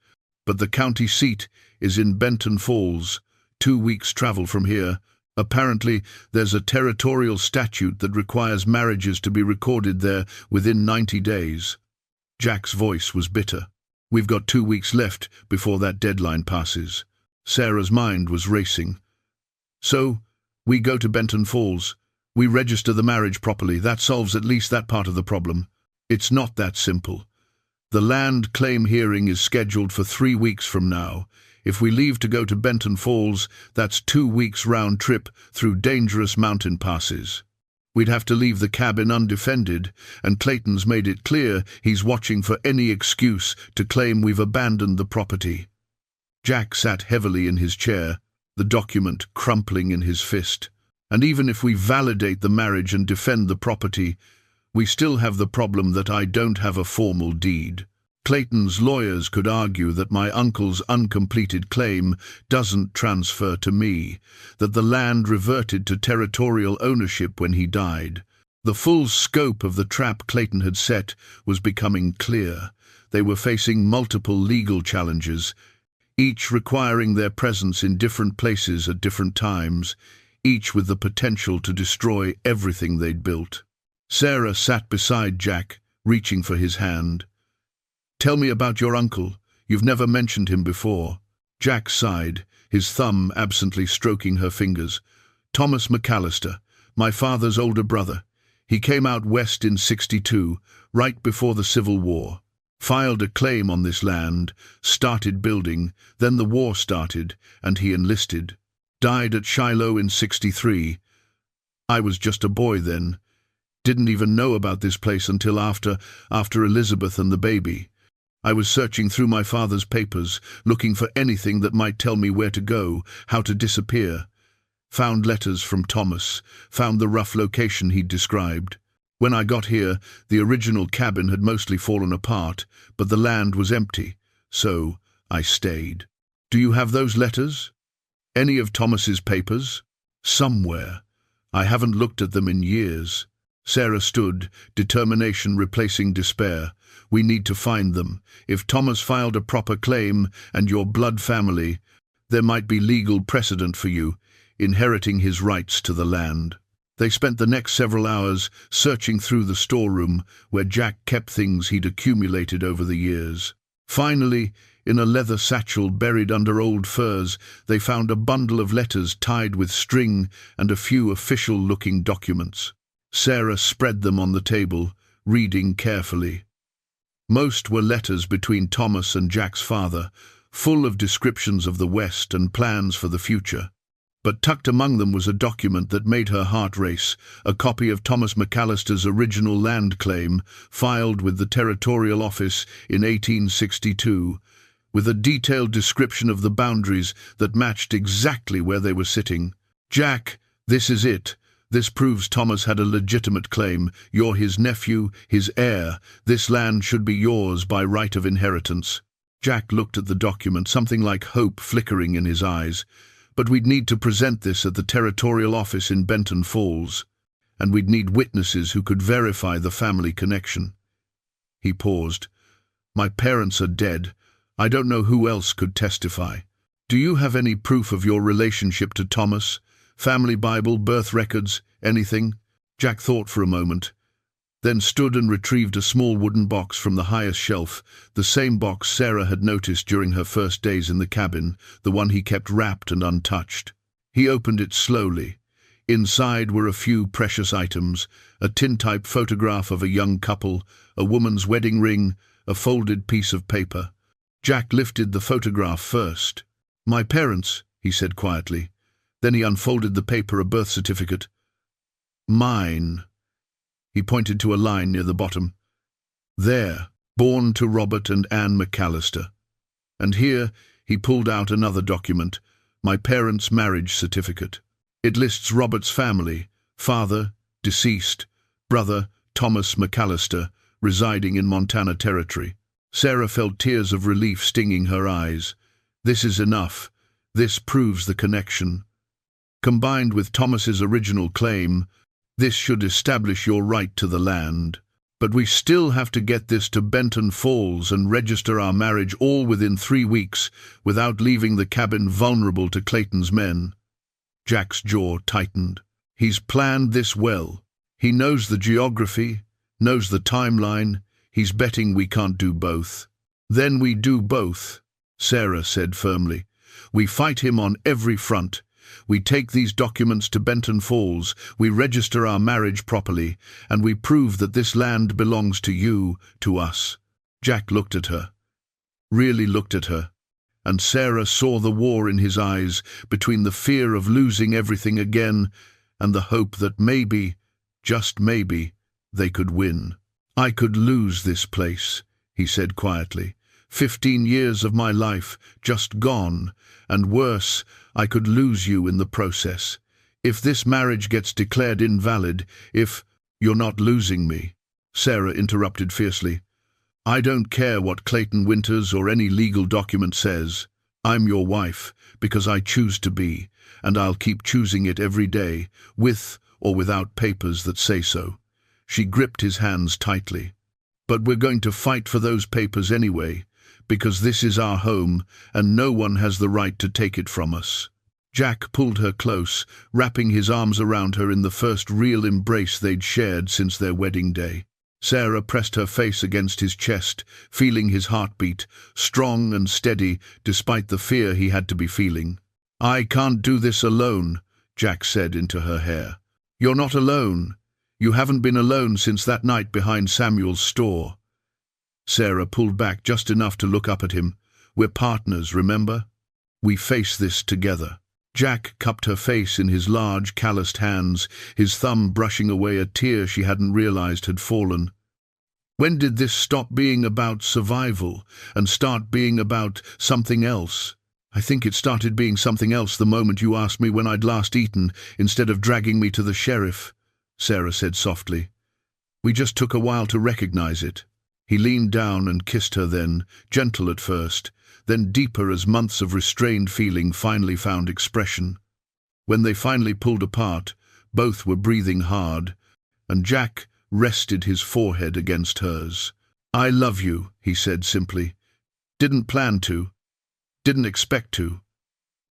But the county seat is in Benton Falls, 2 weeks' travel from here. Apparently, there's a territorial statute that requires marriages to be recorded there within 90 days. Jack's voice was bitter. "We've got 2 weeks left before that deadline passes." Sarah's mind was racing. "So, we go to Benton Falls. We register the marriage properly. That solves at least that part of the problem." "It's not that simple. The land claim hearing is scheduled for 3 weeks from now. If we leave to go to Benton Falls, that's 2 weeks round trip through dangerous mountain passes. We'd have to leave the cabin undefended, and Clayton's made it clear he's watching for any excuse to claim we've abandoned the property." Jack sat heavily in his chair, the document crumpling in his fist. "And even if we validate the marriage and defend the property, we still have the problem that I don't have a formal deed. Clayton's lawyers could argue that my uncle's uncompleted claim doesn't transfer to me, that the land reverted to territorial ownership when he died. The full scope of the trap Clayton had set was becoming clear. They were facing multiple legal challenges, each requiring their presence in different places at different times, each with the potential to destroy everything they'd built. Sarah sat beside Jack, reaching for his hand. "Tell me about your uncle. You've never mentioned him before." Jack sighed, his thumb absently stroking her fingers. "Thomas McAllister, my father's older brother. He came out west in '62, right before the Civil War. Filed a claim on this land, started building, then the war started, and he enlisted. Died at Shiloh in '63. I was just a boy then. Didn't even know about this place until after Elizabeth and the baby. I was searching through my father's papers, looking for anything that might tell me where to go, how to disappear. Found letters from Thomas, found the rough location he'd described. When I got here, the original cabin had mostly fallen apart, but the land was empty, so I stayed." "Do you have those letters? Any of Thomas's papers?" "Somewhere. I haven't looked at them in years." Sarah stood, determination replacing despair. "We need to find them. If Thomas filed a proper claim, and your blood family, there might be legal precedent for you, inheriting his rights to the land." They spent the next several hours searching through the storeroom where Jack kept things he'd accumulated over the years. Finally, in a leather satchel buried under old furs, they found a bundle of letters tied with string and a few official-looking documents. Sarah spread them on the table, reading carefully. Most were letters between Thomas and Jack's father, full of descriptions of the West and plans for the future. But tucked among them was a document that made her heart race, a copy of Thomas McAllister's original land claim, filed with the Territorial Office in 1862, with a detailed description of the boundaries that matched exactly where they were sitting. "Jack, this is it. This proves Thomas had a legitimate claim. You're his nephew, his heir. This land should be yours by right of inheritance." Jack looked at the document, something like hope flickering in his eyes. "But we'd need to present this at the Territorial Office in Benton Falls, and we'd need witnesses who could verify the family connection." He paused. "My parents are dead. I don't know who else could testify. Do you have any proof of your relationship to Thomas? Family Bible, birth records, anything?" Jack thought for a moment, then stood and retrieved a small wooden box from the highest shelf, the same box Sarah had noticed during her first days in the cabin, the one he kept wrapped and untouched. He opened it slowly. Inside were a few precious items, a tintype photograph of a young couple, a woman's wedding ring, a folded piece of paper. Jack lifted the photograph first. "My parents," he said quietly. Then he unfolded the paper, a birth certificate. Mine. He pointed to a line near the bottom. There, born to Robert and Anne McAllister. And here, he pulled out another document, my parents' marriage certificate. It lists Robert's family, father, deceased, brother, Thomas McAllister, residing in Montana Territory. Sarah felt tears of relief stinging her eyes. This is enough. This proves the connection. Combined with Thomas's original claim, this should establish your right to the land. But we still have to get this to Benton Falls and register our marriage all within 3 weeks without leaving the cabin vulnerable to Clayton's men. Jack's jaw tightened. He's planned this well. He knows the geography, knows the timeline. He's betting we can't do both. Then we do both, Sarah said firmly. We fight him on every front. We take these documents to Benton Falls, we register our marriage properly, and we prove that this land belongs to you, to us. Jack looked at her, really looked at her, and Sarah saw the war in his eyes between the fear of losing everything again and the hope that maybe, just maybe, they could win. I could lose this place, he said quietly. 15 years of my life just gone, and worse, I could lose you in the process. If this marriage gets declared invalid, if— You're not losing me, Sarah interrupted fiercely. I don't care what Clayton Winters or any legal document says. I'm your wife because I choose to be, and I'll keep choosing it every day, with or without papers that say so. She gripped his hands tightly. But we're going to fight for those papers anyway, because this is our home, and no one has the right to take it from us. Jack pulled her close, wrapping his arms around her in the first real embrace they'd shared since their wedding day. Sarah pressed her face against his chest, feeling his heartbeat, strong and steady despite the fear he had to be feeling. I can't do this alone, Jack said into her hair. You're not alone. You haven't been alone since that night behind Samuel's store. Sarah pulled back just enough to look up at him. We're partners, remember? We face this together. Jack cupped her face in his large, calloused hands, his thumb brushing away a tear she hadn't realized had fallen. When did this stop being about survival and start being about something else? I think it started being something else the moment you asked me when I'd last eaten, instead of dragging me to the sheriff, Sarah said softly. We just took a while to recognize it. He leaned down and kissed her then, gentle at first, then deeper as months of restrained feeling finally found expression. When they finally pulled apart, both were breathing hard, and Jack rested his forehead against hers. I love you, he said simply. Didn't plan to, didn't expect to,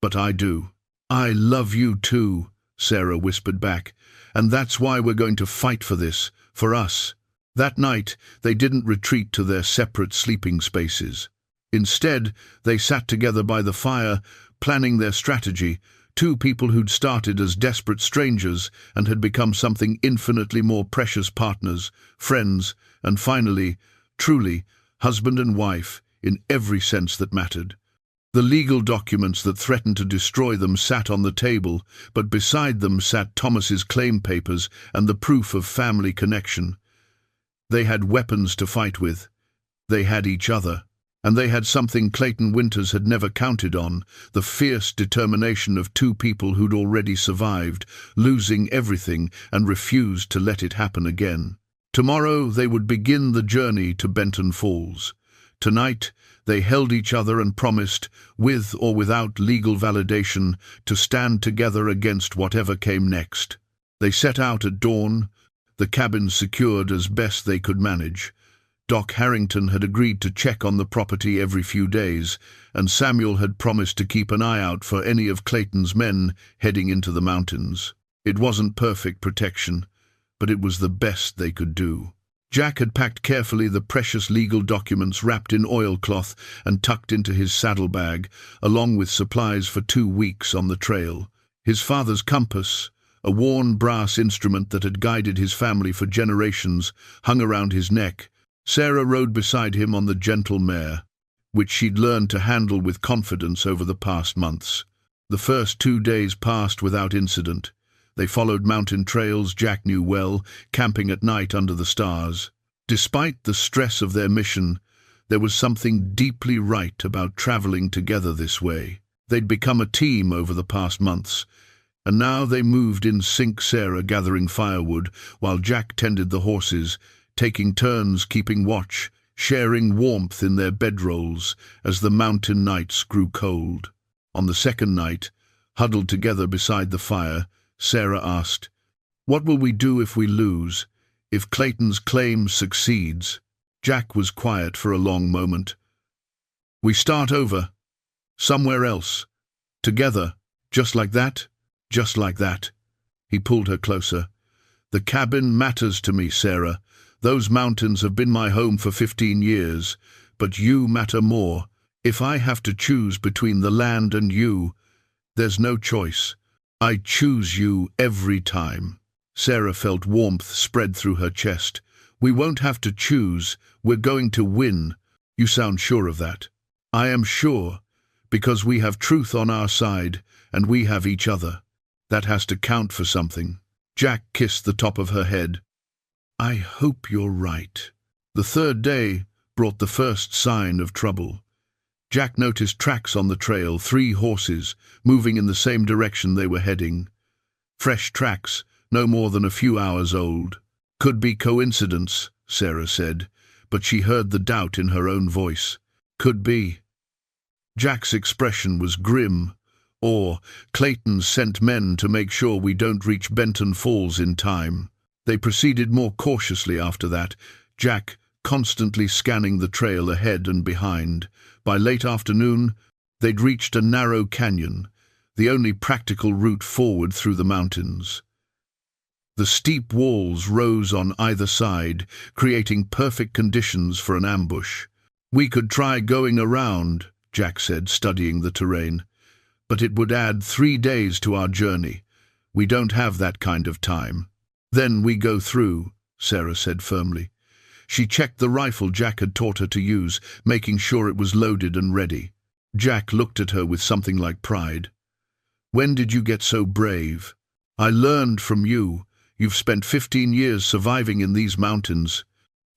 but I do. I love you too, Sarah whispered back, and that's why we're going to fight for this, for us. That night, they didn't retreat to their separate sleeping spaces. Instead, they sat together by the fire, planning their strategy, two people who'd started as desperate strangers and had become something infinitely more precious partners, friends, and finally, truly, husband and wife, in every sense that mattered. The legal documents that threatened to destroy them sat on the table, but beside them sat Thomas's claim papers and the proof of family connection. They had weapons to fight with. They had each other. And they had something Clayton Winters had never counted on, the fierce determination of two people who'd already survived, losing everything and refused to let it happen again. Tomorrow they would begin the journey to Benton Falls. Tonight they held each other and promised, with or without legal validation, to stand together against whatever came next. They set out at dawn, the cabin secured as best they could manage. Doc Harrington had agreed to check on the property every few days, and Samuel had promised to keep an eye out for any of Clayton's men heading into the mountains. It wasn't perfect protection, but it was the best they could do. Jack had packed carefully the precious legal documents wrapped in oilcloth and tucked into his saddlebag, along with supplies for 2 weeks on the trail. His father's compass, a worn brass instrument that had guided his family for generations, hung around his neck. Sarah rode beside him on the gentle mare, which she'd learned to handle with confidence over the past months. The first 2 days passed without incident. They followed mountain trails Jack knew well, camping at night under the stars. Despite the stress of their mission, there was something deeply right about traveling together this way. They'd become a team over the past months, and now they moved in sync, Sarah gathering firewood while Jack tended the horses, taking turns keeping watch, sharing warmth in their bedrolls as the mountain nights grew cold. On the second night, huddled together beside the fire, Sarah asked, "What will we do if we lose? If Clayton's claim succeeds?" Jack was quiet for a long moment. "We start over. Somewhere else. Together. Just like that. Just like that." He pulled her closer. "The cabin matters to me, Sarah. Those mountains have been my home for 15 years, but you matter more. If I have to choose between the land and you, there's no choice. I choose you every time." Sarah felt warmth spread through her chest. "We won't have to choose. We're going to win." "You sound sure of that." "I am sure, because we have truth on our side, and we have each other. That has to count for something." Jack kissed the top of her head. "I hope you're right." The third day brought the first sign of trouble. Jack noticed tracks on the trail, 3 horses, moving in the same direction they were heading. Fresh tracks, no more than a few hours old. "Could be coincidence," Sarah said, but she heard the doubt in her own voice. "Could be." Jack's expression was grim. Or, "Clayton sent men to make sure we don't reach Benton Falls in time." They proceeded more cautiously after that, Jack constantly scanning the trail ahead and behind. By late afternoon, they'd reached a narrow canyon, the only practical route forward through the mountains. The steep walls rose on either side, creating perfect conditions for an ambush. "We could try going around," Jack said, studying the terrain. "But it would add 3 days to our journey. We don't have that kind of time." "Then we go through," Sarah said firmly. She checked the rifle Jack had taught her to use, making sure it was loaded and ready. Jack looked at her with something like pride. "When did you get so brave?" "I learned from you. You've spent 15 years surviving in these mountains.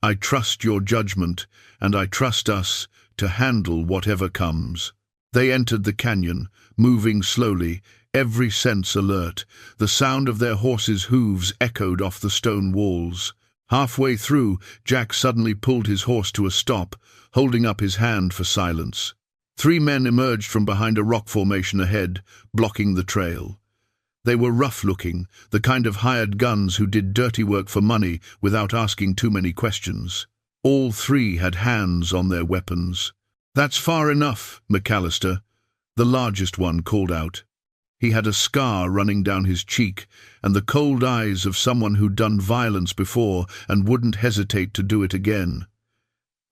I trust your judgment, and I trust us to handle whatever comes." They entered the canyon, moving slowly, every sense alert. The sound of their horses' hooves echoed off the stone walls. Halfway through, Jack suddenly pulled his horse to a stop, holding up his hand for silence. 3 men emerged from behind a rock formation ahead, blocking the trail. They were rough-looking, the kind of hired guns who did dirty work for money without asking too many questions. All 3 had hands on their weapons. "That's far enough, McAllister," the largest one called out. He had a scar running down his cheek and the cold eyes of someone who'd done violence before and wouldn't hesitate to do it again.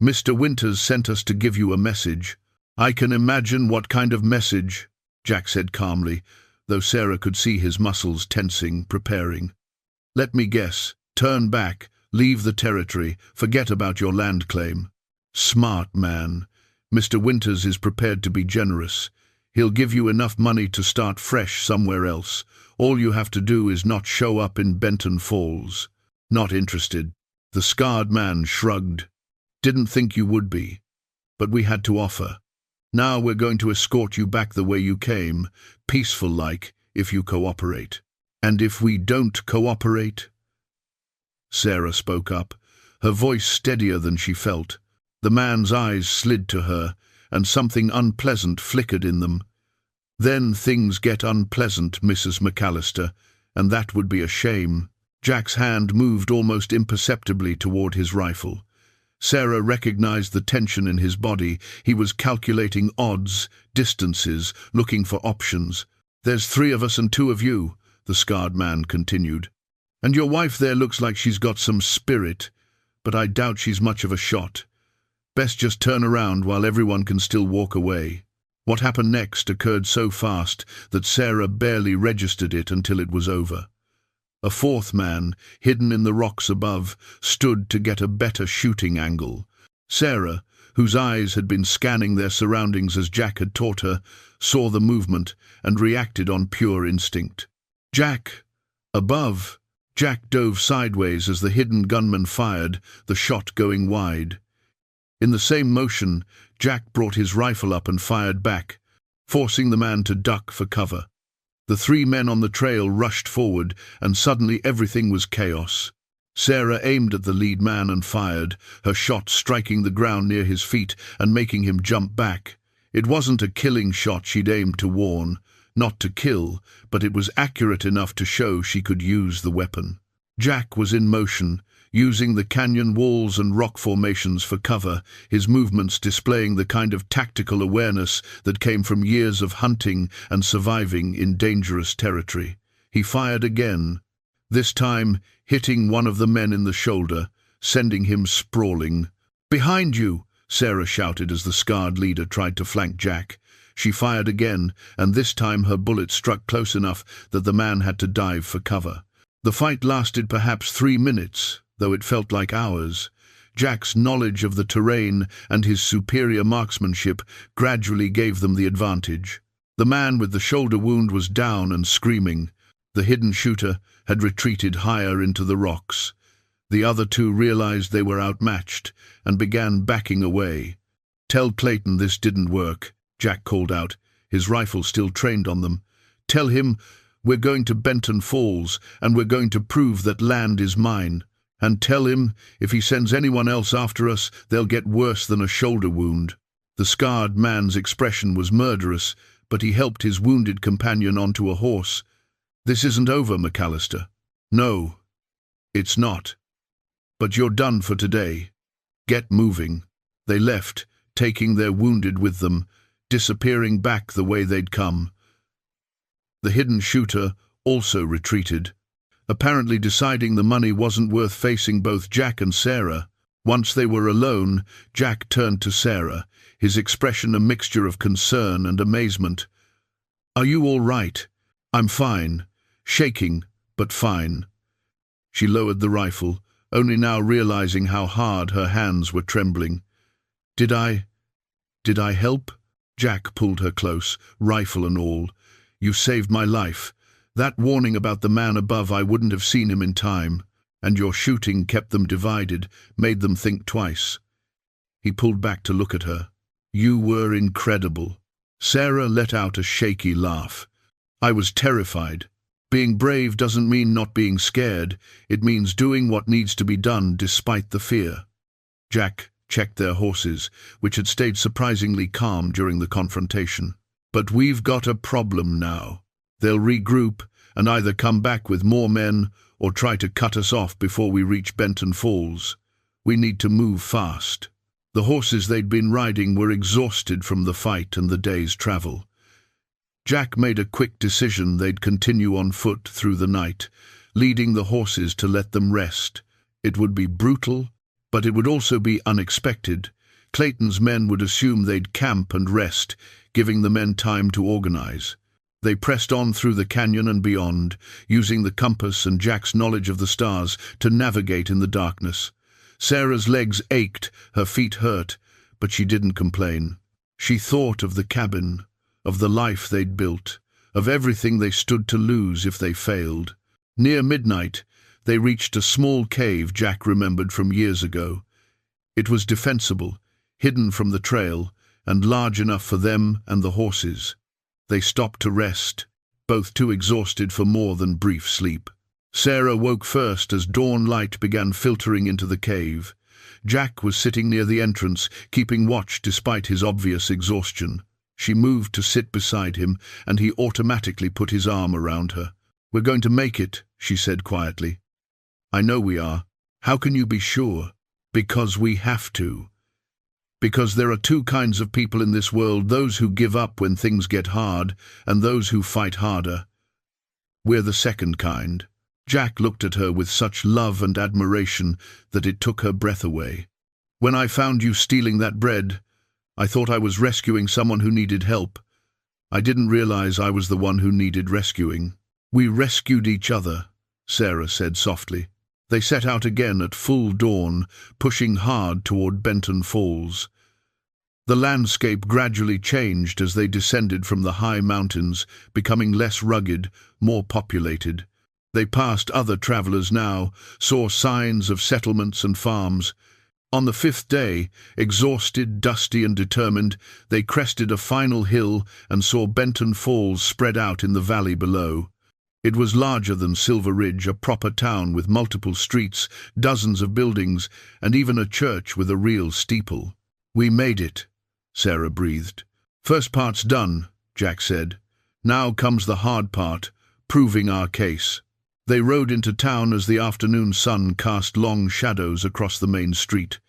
"Mr. Winters sent us to give you a message." "I can imagine what kind of message," Jack said calmly, though Sarah could see his muscles tensing, preparing. "Let me guess. Turn back, leave the territory, forget about your land claim." "Smart man. Mr. Winters is prepared to be generous. He'll give you enough money to start fresh somewhere else. All you have to do is not show up in Benton Falls." "Not interested." The scarred man shrugged. "Didn't think you would be. But we had to offer. Now we're going to escort you back the way you came, peaceful-like, if you cooperate." "And if we don't cooperate?" Sarah spoke up, her voice steadier than she felt. The man's eyes slid to her, and something unpleasant flickered in them. "Then things get unpleasant, Mrs. McAllister, and that would be a shame." Jack's hand moved almost imperceptibly toward his rifle. Sarah recognized the tension in his body. He was calculating odds, distances, looking for options. "There's 3 of us and 2 of you," the scarred man continued. "And your wife there looks like she's got some spirit, but I doubt she's much of a shot. Best just turn around while everyone can still walk away." What happened next occurred so fast that Sarah barely registered it until it was over. A 4th man, hidden in the rocks above, stood to get a better shooting angle. Sarah, whose eyes had been scanning their surroundings as Jack had taught her, saw the movement and reacted on pure instinct. Jack! Above! Jack dove sideways as the hidden gunman fired, the shot going wide. In the same motion, Jack brought his rifle up and fired back, forcing the man to duck for cover. The three men on the trail rushed forward, and suddenly everything was chaos. Sarah aimed at the lead man and fired, her shot striking the ground near his feet and making him jump back. It wasn't a killing shot she'd aimed to warn, not to kill, but it was accurate enough to show she could use the weapon. Jack was in motion, using the canyon walls and rock formations for cover, his movements displaying the kind of tactical awareness that came from years of hunting and surviving in dangerous territory. He fired again, this time hitting one of the men in the shoulder, sending him sprawling. "Behind you!" Sarah shouted as the scarred leader tried to flank Jack. She fired again, and this time her bullet struck close enough that the man had to dive for cover. The fight lasted perhaps 3 minutes, though it felt like hours. Jack's knowledge of the terrain and his superior marksmanship gradually gave them the advantage. The man with the shoulder wound was down and screaming. The hidden shooter had retreated higher into the rocks. The other two realized they were outmatched and began backing away. "Tell Clayton this didn't work," Jack called out, his rifle still trained on them. "Tell him we're going to Benton Falls and we're going to prove that land is mine. And tell him if he sends anyone else after us, they'll get worse than a shoulder wound." The scarred man's expression was murderous, but he helped his wounded companion onto a horse. "This isn't over, McAllister." "No, it's not. But you're done for today. Get moving." They left, taking their wounded with them, disappearing back the way they'd come. The hidden shooter also retreated, apparently deciding the money wasn't worth facing both Jack and Sarah. Once they were alone, Jack turned to Sarah, his expression a mixture of concern and amazement. "Are you all right?" "I'm fine. Shaking, but fine." She lowered the rifle, only now realizing how hard her hands were trembling. Did I help?" Jack pulled her close, rifle and all. "You saved my life. That warning about the man above, I wouldn't have seen him in time. And your shooting kept them divided, made them think twice." He pulled back to look at her. "You were incredible." Sarah let out a shaky laugh. "I was terrified. Being brave doesn't mean not being scared. It means doing what needs to be done despite the fear." Jack checked their horses, which had stayed surprisingly calm during the confrontation. "But we've got a problem now. They'll regroup and either come back with more men or try to cut us off before we reach Benton Falls. We need to move fast." The horses they'd been riding were exhausted from the fight and the day's travel. Jack made a quick decision they'd continue on foot through the night, leading the horses to let them rest. It would be brutal, but it would also be unexpected. Clayton's men would assume they'd camp and rest, giving the men time to organize. They pressed on through the canyon and beyond, using the compass and Jack's knowledge of the stars to navigate in the darkness. Sarah's legs ached, her feet hurt, but she didn't complain. She thought of the cabin, of the life they'd built, of everything they stood to lose if they failed. Near midnight, they reached a small cave Jack remembered from years ago. It was defensible, hidden from the trail, and large enough for them and the horses. They stopped to rest, both too exhausted for more than brief sleep. Sarah woke first as dawn light began filtering into the cave. Jack was sitting near the entrance, keeping watch despite his obvious exhaustion. She moved to sit beside him, and he automatically put his arm around her. "We're going to make it," she said quietly. "I know we are. How can you be sure?" "Because we have to. Because there are two kinds of people in this world, those who give up when things get hard, and those who fight harder. We're the second kind." Jack looked at her with such love and admiration that it took her breath away. "When I found you stealing that bread, I thought I was rescuing someone who needed help. I didn't realize I was the one who needed rescuing." "We rescued each other," Sarah said softly. They set out again at full dawn, pushing hard toward Benton Falls. The landscape gradually changed as they descended from the high mountains, becoming less rugged, more populated. They passed other travelers now, saw signs of settlements and farms. On the fifth day, exhausted, dusty and determined, they crested a final hill and saw Benton Falls spread out in the valley below. It was larger than Silver Ridge, a proper town with multiple streets, dozens of buildings, and even a church with a real steeple. "We made it," Sarah breathed. "First part's done," Jack said. "Now comes the hard part, proving our case." They rode into town as the afternoon sun cast long shadows across the main street.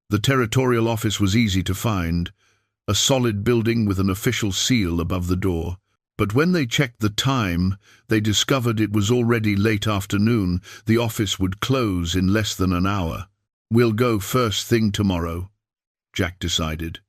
The territorial office was easy to find, a solid building with an official seal above the door. But when they checked the time, they discovered it was already late afternoon. The office would close in less than an hour. "We'll go first thing tomorrow," Jack decided.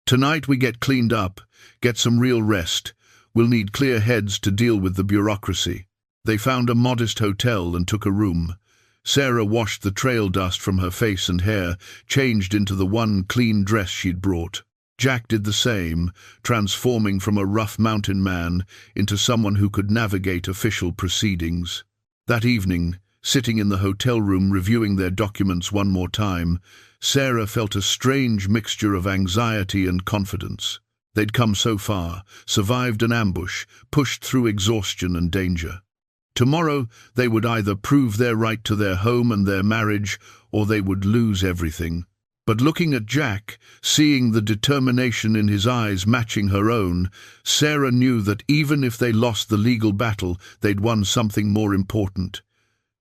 "Tonight we get cleaned up, get some real rest. We'll need clear heads to deal with the bureaucracy." They found a modest hotel and took a room. Sarah washed the trail dust from her face and hair, changed into the one clean dress she'd brought. Jack did the same, transforming from a rough mountain man into someone who could navigate official proceedings. That evening, sitting in the hotel room reviewing their documents one more time, Sarah felt a strange mixture of anxiety and confidence. They'd come so far, survived an ambush, pushed through exhaustion and danger. Tomorrow they would either prove their right to their home and their marriage, or they would lose everything. But looking at Jack, seeing the determination in his eyes matching her own, Sarah knew that even if they lost the legal battle, they'd won something more important.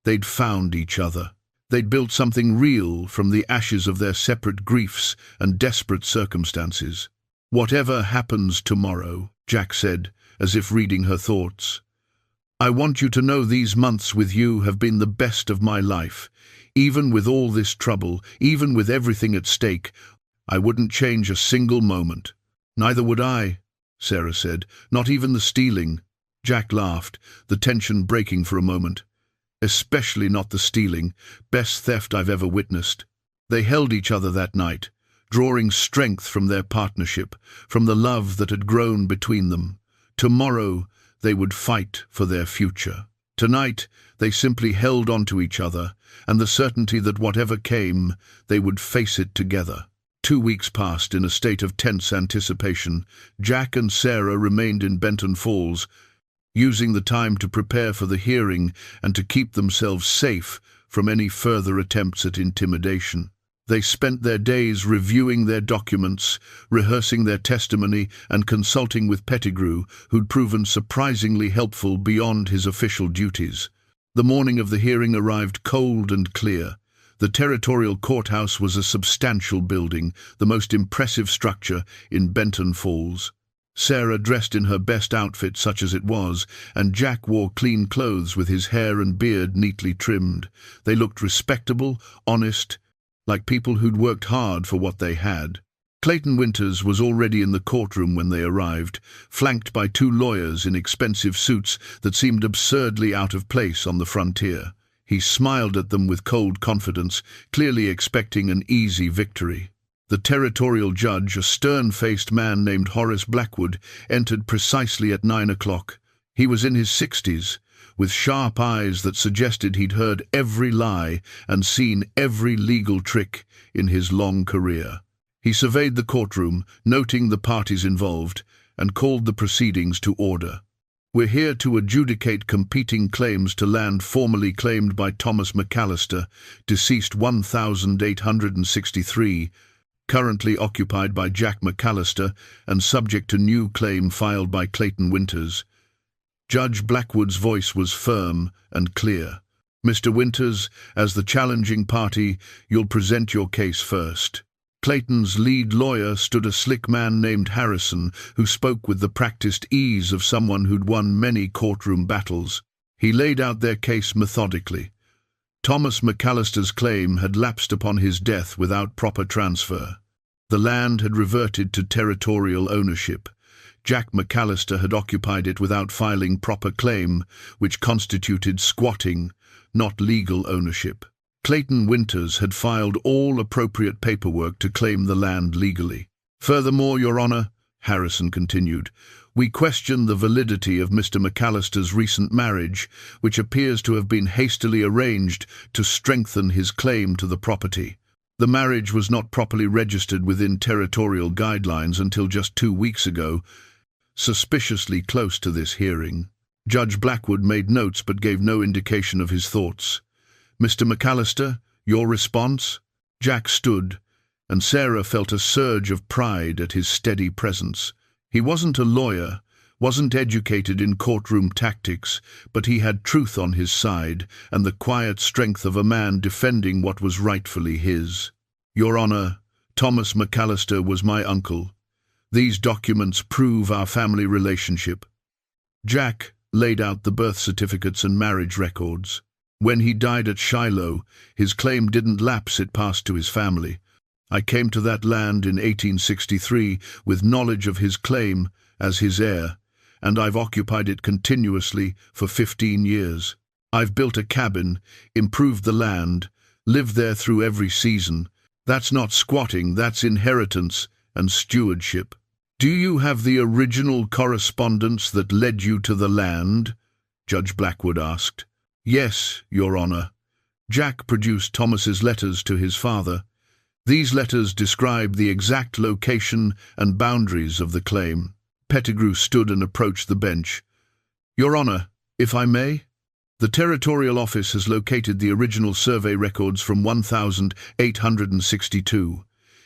They'd found each other. They'd built something real from the ashes of their separate griefs and desperate circumstances. "Whatever happens tomorrow," Jack said, as if reading her thoughts, "I want you to know these months with you have been the best of my life. Even with all this trouble, even with everything at stake, I wouldn't change a single moment." "Neither would I," Sarah said. "Not even the stealing." Jack laughed, the tension breaking for a moment. "Especially not the stealing. Best theft I've ever witnessed." They held each other that night, drawing strength from their partnership, from the love that had grown between them. Tomorrow they would fight for their future. Tonight they simply held on to each other, and the certainty that whatever came, they would face it together. 2 weeks passed in a state of tense anticipation. Jack and Sarah remained in Benton Falls, using the time to prepare for the hearing and to keep themselves safe from any further attempts at intimidation. They spent their days reviewing their documents, rehearsing their testimony, and consulting with Pettigrew, who'd proven surprisingly helpful beyond his official duties. The morning of the hearing arrived cold and clear. The territorial courthouse was a substantial building, the most impressive structure in Benton Falls. Sarah dressed in her best outfit, such as it was, and Jack wore clean clothes with his hair and beard neatly trimmed. They looked respectable, honest, like people who'd worked hard for what they had. Clayton Winters was already in the courtroom when they arrived, flanked by 2 lawyers in expensive suits that seemed absurdly out of place on the frontier. He smiled at them with cold confidence, clearly expecting an easy victory. The territorial judge, a stern-faced man named Horace Blackwood, entered precisely at 9 o'clock. He was in his 60s, with sharp eyes that suggested he'd heard every lie and seen every legal trick in his long career. He surveyed the courtroom, noting the parties involved, and called the proceedings to order. "We're here to adjudicate competing claims to land formerly claimed by Thomas McAllister, deceased 1863, currently occupied by Jack McAllister and subject to new claim filed by Clayton Winters." Judge Blackwood's voice was firm and clear. "Mr. Winters, as the challenging party, you'll present your case first." Clayton's lead lawyer stood a slick man named Harrison, who spoke with the practiced ease of someone who'd won many courtroom battles. He laid out their case methodically. Thomas McAllister's claim had lapsed upon his death without proper transfer. The land had reverted to territorial ownership. Jack McAllister had occupied it without filing proper claim, which constituted squatting, not legal ownership. Clayton Winters had filed all appropriate paperwork to claim the land legally. Furthermore, Your Honor, Harrison continued, we question the validity of Mr. McAllister's recent marriage, which appears to have been hastily arranged to strengthen his claim to the property. The marriage was not properly registered within territorial guidelines until just 2 weeks ago, suspiciously close to this hearing. Judge Blackwood made notes but gave no indication of his thoughts. Mr. McAllister, your response? Jack stood, and Sarah felt a surge of pride at his steady presence. He wasn't a lawyer, wasn't educated in courtroom tactics, but he had truth on his side and the quiet strength of a man defending what was rightfully his. Your Honor, Thomas McAllister was my uncle. These documents prove our family relationship. Jack laid out the birth certificates and marriage records. When he died at Shiloh, his claim didn't lapse, it passed to his family. I came to that land in 1863 with knowledge of his claim as his heir, and I've occupied it continuously for 15 years. I've built a cabin, improved the land, lived there through every season. That's not squatting, that's inheritance and stewardship. Do you have the original correspondence that led you to the land? Judge Blackwood asked. Yes, Your Honor. Jack produced Thomas's letters to his father. These letters describe the exact location and boundaries of the claim. Pettigrew stood and approached the bench. Your Honor, if I may? The Territorial Office has located the original survey records from 1862.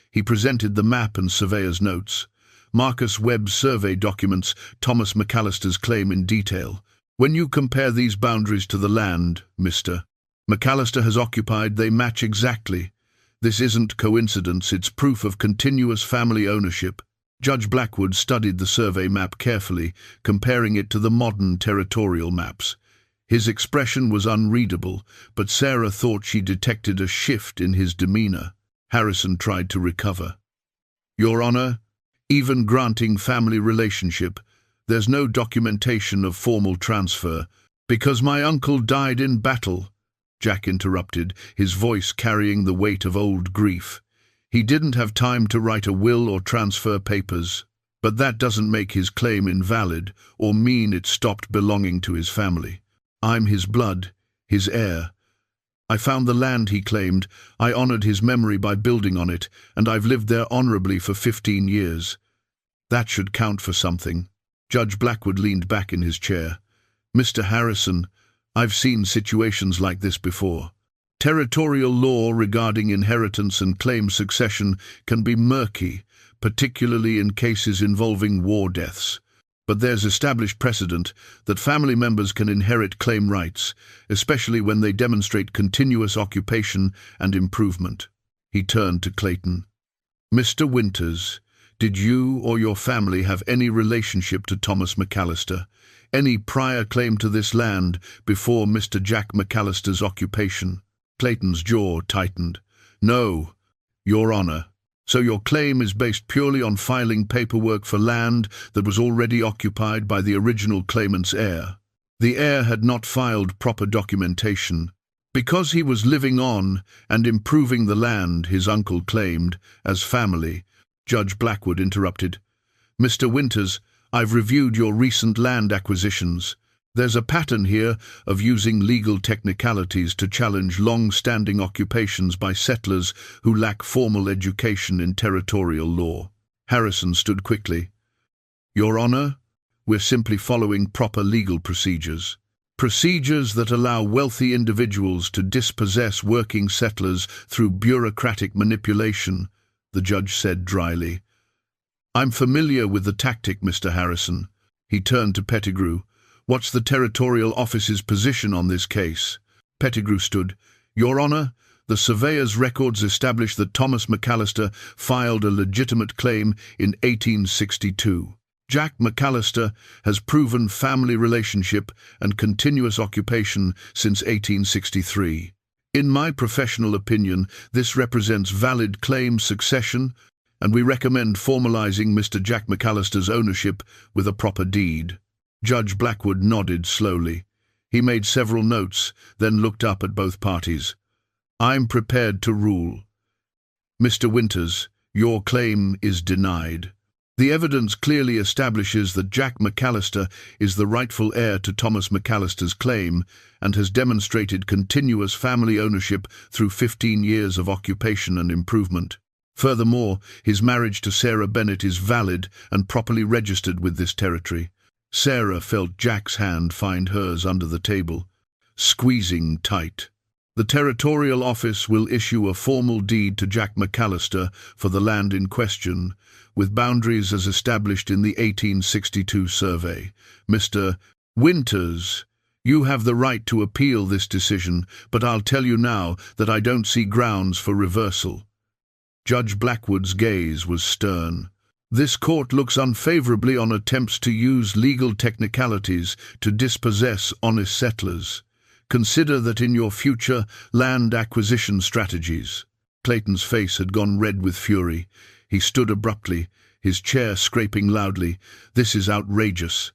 He presented the map and surveyor's notes. Marcus Webb's survey documents Thomas McAllister's claim in detail. When you compare these boundaries to the land, Mr. McAllister has occupied, they match exactly. This isn't coincidence, it's proof of continuous family ownership. Judge Blackwood studied the survey map carefully, comparing it to the modern territorial maps. His expression was unreadable, but Sarah thought she detected a shift in his demeanor. Harrison tried to recover. Your Honor, even granting family relationship, there's no documentation of formal transfer. Because my uncle died in battle, Jack interrupted, his voice carrying the weight of old grief. He didn't have time to write a will or transfer papers, but that doesn't make his claim invalid or mean it stopped belonging to his family. I'm his blood, his heir. I found the land he claimed, I honored his memory by building on it, and I've lived there honorably for 15 years. That should count for something. Judge Blackwood leaned back in his chair. Mr. Harrison, I've seen situations like this before. Territorial law regarding inheritance and claim succession can be murky, particularly in cases involving war deaths. But there's established precedent that family members can inherit claim rights, especially when they demonstrate continuous occupation and improvement. He turned to Clayton. Mr. Winters, did you or your family have any relationship to Thomas McAllister? Any prior claim to this land before Mr. Jack McAllister's occupation? Clayton's jaw tightened. No, Your Honor. So your claim is based purely on filing paperwork for land that was already occupied by the original claimant's heir. The heir had not filed proper documentation. Because he was living on and improving the land his uncle claimed as family, Judge Blackwood interrupted. Mr. Winters, I've reviewed your recent land acquisitions. There's a pattern here of using legal technicalities to challenge long-standing occupations by settlers who lack formal education in territorial law. Harrison stood quickly. Your Honor, we're simply following proper legal procedures. Procedures that allow wealthy individuals to dispossess working settlers through bureaucratic manipulation, the judge said dryly. I'm familiar with the tactic, Mr. Harrison. He turned to Pettigrew. What's the Territorial Office's position on this case? Pettigrew stood. Your Honor, the surveyor's records establish that Thomas McAllister filed a legitimate claim in 1862. Jack McAllister has proven family relationship and continuous occupation since 1863. In my professional opinion, this represents valid claim succession, and we recommend formalizing Mr. Jack McAllister's ownership with a proper deed. Judge Blackwood nodded slowly. He made several notes, then looked up at both parties. I'm prepared to rule. Mr. Winters, Your claim is denied. The evidence clearly establishes that Jack McAllister is the rightful heir to Thomas McAllister's claim and has demonstrated continuous family ownership through 15 years of occupation and improvement. Furthermore, his marriage to Sarah Bennett is valid and properly registered with this territory. Sarah felt Jack's hand find hers under the table, squeezing tight. The territorial office will issue a formal deed to Jack McAllister for the land in question, with boundaries as established in the 1862 survey. Mr. Winters, you have the right to appeal this decision, but I'll tell you now that I don't see grounds for reversal. Judge Blackwood's gaze was stern. This court looks unfavorably on attempts to use legal technicalities to dispossess honest settlers. Consider that in your future land acquisition strategies. Clayton's face had gone red with fury. He stood abruptly, his chair scraping loudly. This is outrageous.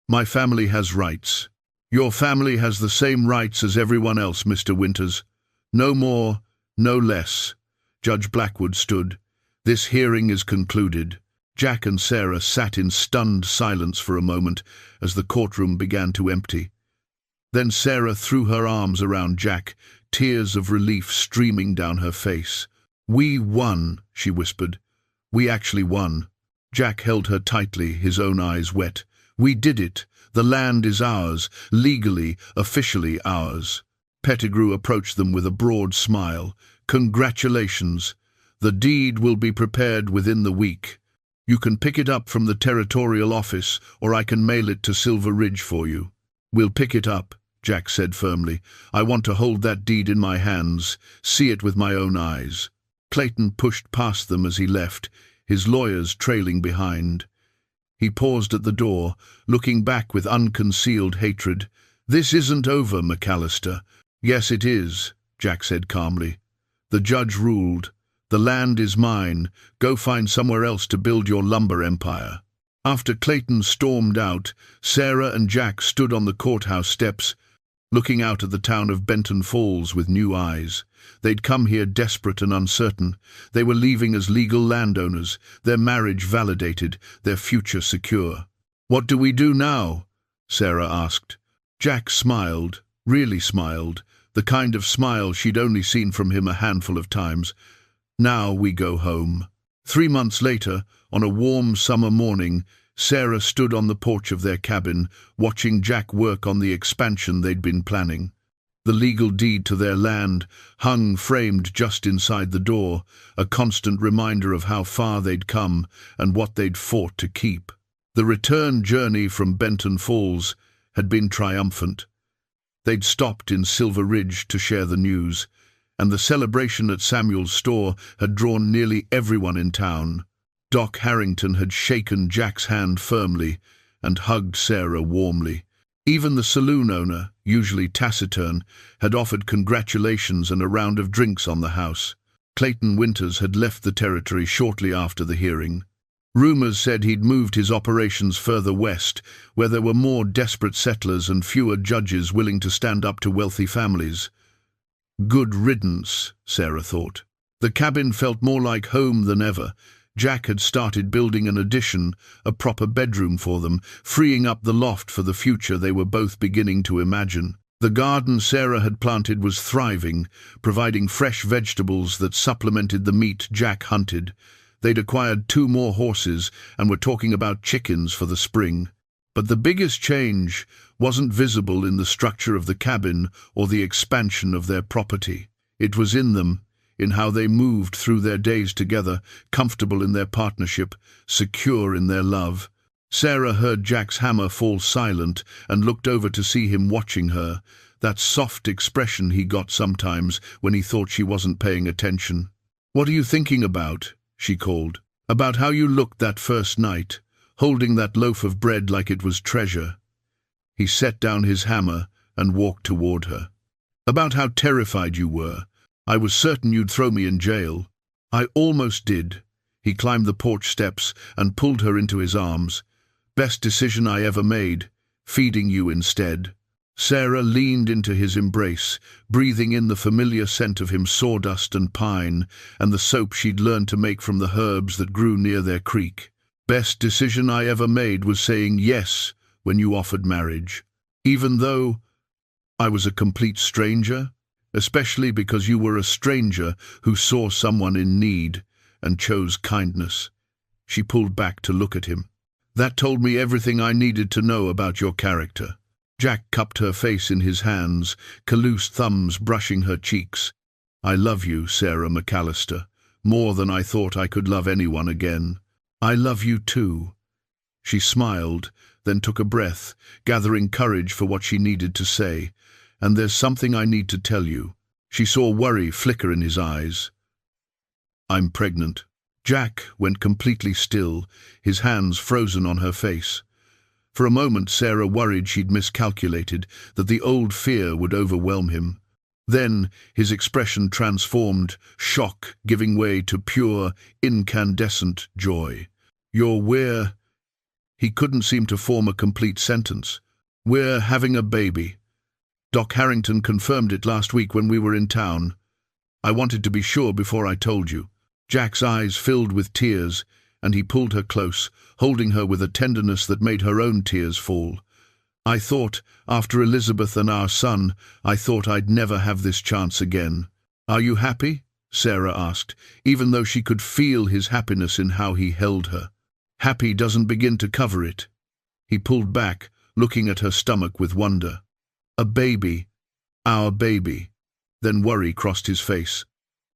My family has rights. Your family has the same rights as everyone else, Mr. Winters. No more, no less. Judge Blackwood stood. This hearing is concluded. Jack and Sarah sat in stunned silence for a moment as the courtroom began to empty. Then Sarah threw her arms around Jack, tears of relief streaming down her face. We won, she whispered. We actually won. Jack held her tightly, his own eyes wet. We did it. The land is ours, legally, officially ours. Pettigrew approached them with a broad smile. Congratulations. The deed will be prepared within the week. You can pick it up from the territorial office, or I can mail it to Silver Ridge for you. We'll pick it up, Jack said firmly. I want to hold that deed in my hands, see it with my own eyes. Clayton pushed past them as he left, his lawyers trailing behind. He paused at the door, looking back with unconcealed hatred. This isn't over, McAllister. Yes, it is, Jack said calmly. The judge ruled. The land is mine. Go find somewhere else to build your lumber empire. After Clayton stormed out, Sarah and Jack stood on the courthouse steps, looking out at the town of Benton Falls with new eyes. They'd come here desperate and uncertain. They were leaving as legal landowners, their marriage validated, their future secure. What do we do now? Sarah asked. Jack smiled, really smiled, the kind of smile she'd only seen from him a handful of times. Now we go home. 3 months later, on a warm summer morning, Sarah stood on the porch of their cabin, watching Jack work on the expansion they'd been planning. The legal deed to their land hung framed just inside the door, a constant reminder of how far they'd come and what they'd fought to keep. The return journey from Benton Falls had been triumphant. They'd stopped in Silver Ridge to share the news, and the celebration at Samuel's store had drawn nearly everyone in town. Doc Harrington had shaken Jack's hand firmly and hugged Sarah warmly. Even the saloon owner, usually taciturn, had offered congratulations and a round of drinks on the house. Clayton Winters had left the territory shortly after the hearing. Rumors said he'd moved his operations further west, where there were more desperate settlers and fewer judges willing to stand up to wealthy families. Good riddance, Sarah thought. The cabin felt more like home than ever. Jack had started building an addition, a proper bedroom for them, freeing up the loft for the future they were both beginning to imagine. The garden Sarah had planted was thriving, providing fresh vegetables that supplemented the meat Jack hunted. They'd acquired 2 more horses and were talking about chickens for the spring. But the biggest change wasn't visible in the structure of the cabin or the expansion of their property. It was in them, in how they moved through their days together, comfortable in their partnership, secure in their love. Sarah heard Jack's hammer fall silent and looked over to see him watching her, that soft expression he got sometimes when he thought she wasn't paying attention. "What are you thinking about?" she called. "About how you looked that first night, holding that loaf of bread like it was treasure." He set down his hammer and walked toward her. "About how terrified you were. I was certain you'd throw me in jail. I almost did." He climbed the porch steps and pulled her into his arms. "Best decision I ever made, feeding you instead." Sarah leaned into his embrace, breathing in the familiar scent of him, sawdust and pine, and the soap she'd learned to make from the herbs that grew near their creek. "Best decision I ever made was saying yes when you offered marriage. Even though I was a complete stranger, especially because you were a stranger who saw someone in need and chose kindness." She pulled back to look at him. "That told me everything I needed to know about your character." Jack cupped her face in his hands, calloused thumbs brushing her cheeks. "I love you, Sarah McAllister, more than I thought I could love anyone again." "I love you too." She smiled, then took a breath, gathering courage for what she needed to say. "And there's something I need to tell you." She saw worry flicker in his eyes. "I'm pregnant." Jack went completely still, his hands frozen on her face. For a moment Sarah worried she'd miscalculated, that the old fear would overwhelm him. Then his expression transformed, shock giving way to pure, incandescent joy. We're—" He couldn't seem to form a complete sentence. "We're having a baby. Doc Harrington confirmed it last week when we were in town. I wanted to be sure before I told you." Jack's eyes filled with tears, and he pulled her close, holding her with a tenderness that made her own tears fall. "I thought, after Elizabeth and our son, I thought I'd never have this chance again." "Are you happy?" Sarah asked, even though she could feel his happiness in how he held her. "Happy doesn't begin to cover it." He pulled back, looking at her stomach with wonder. "A baby. Our baby." Then worry crossed his face.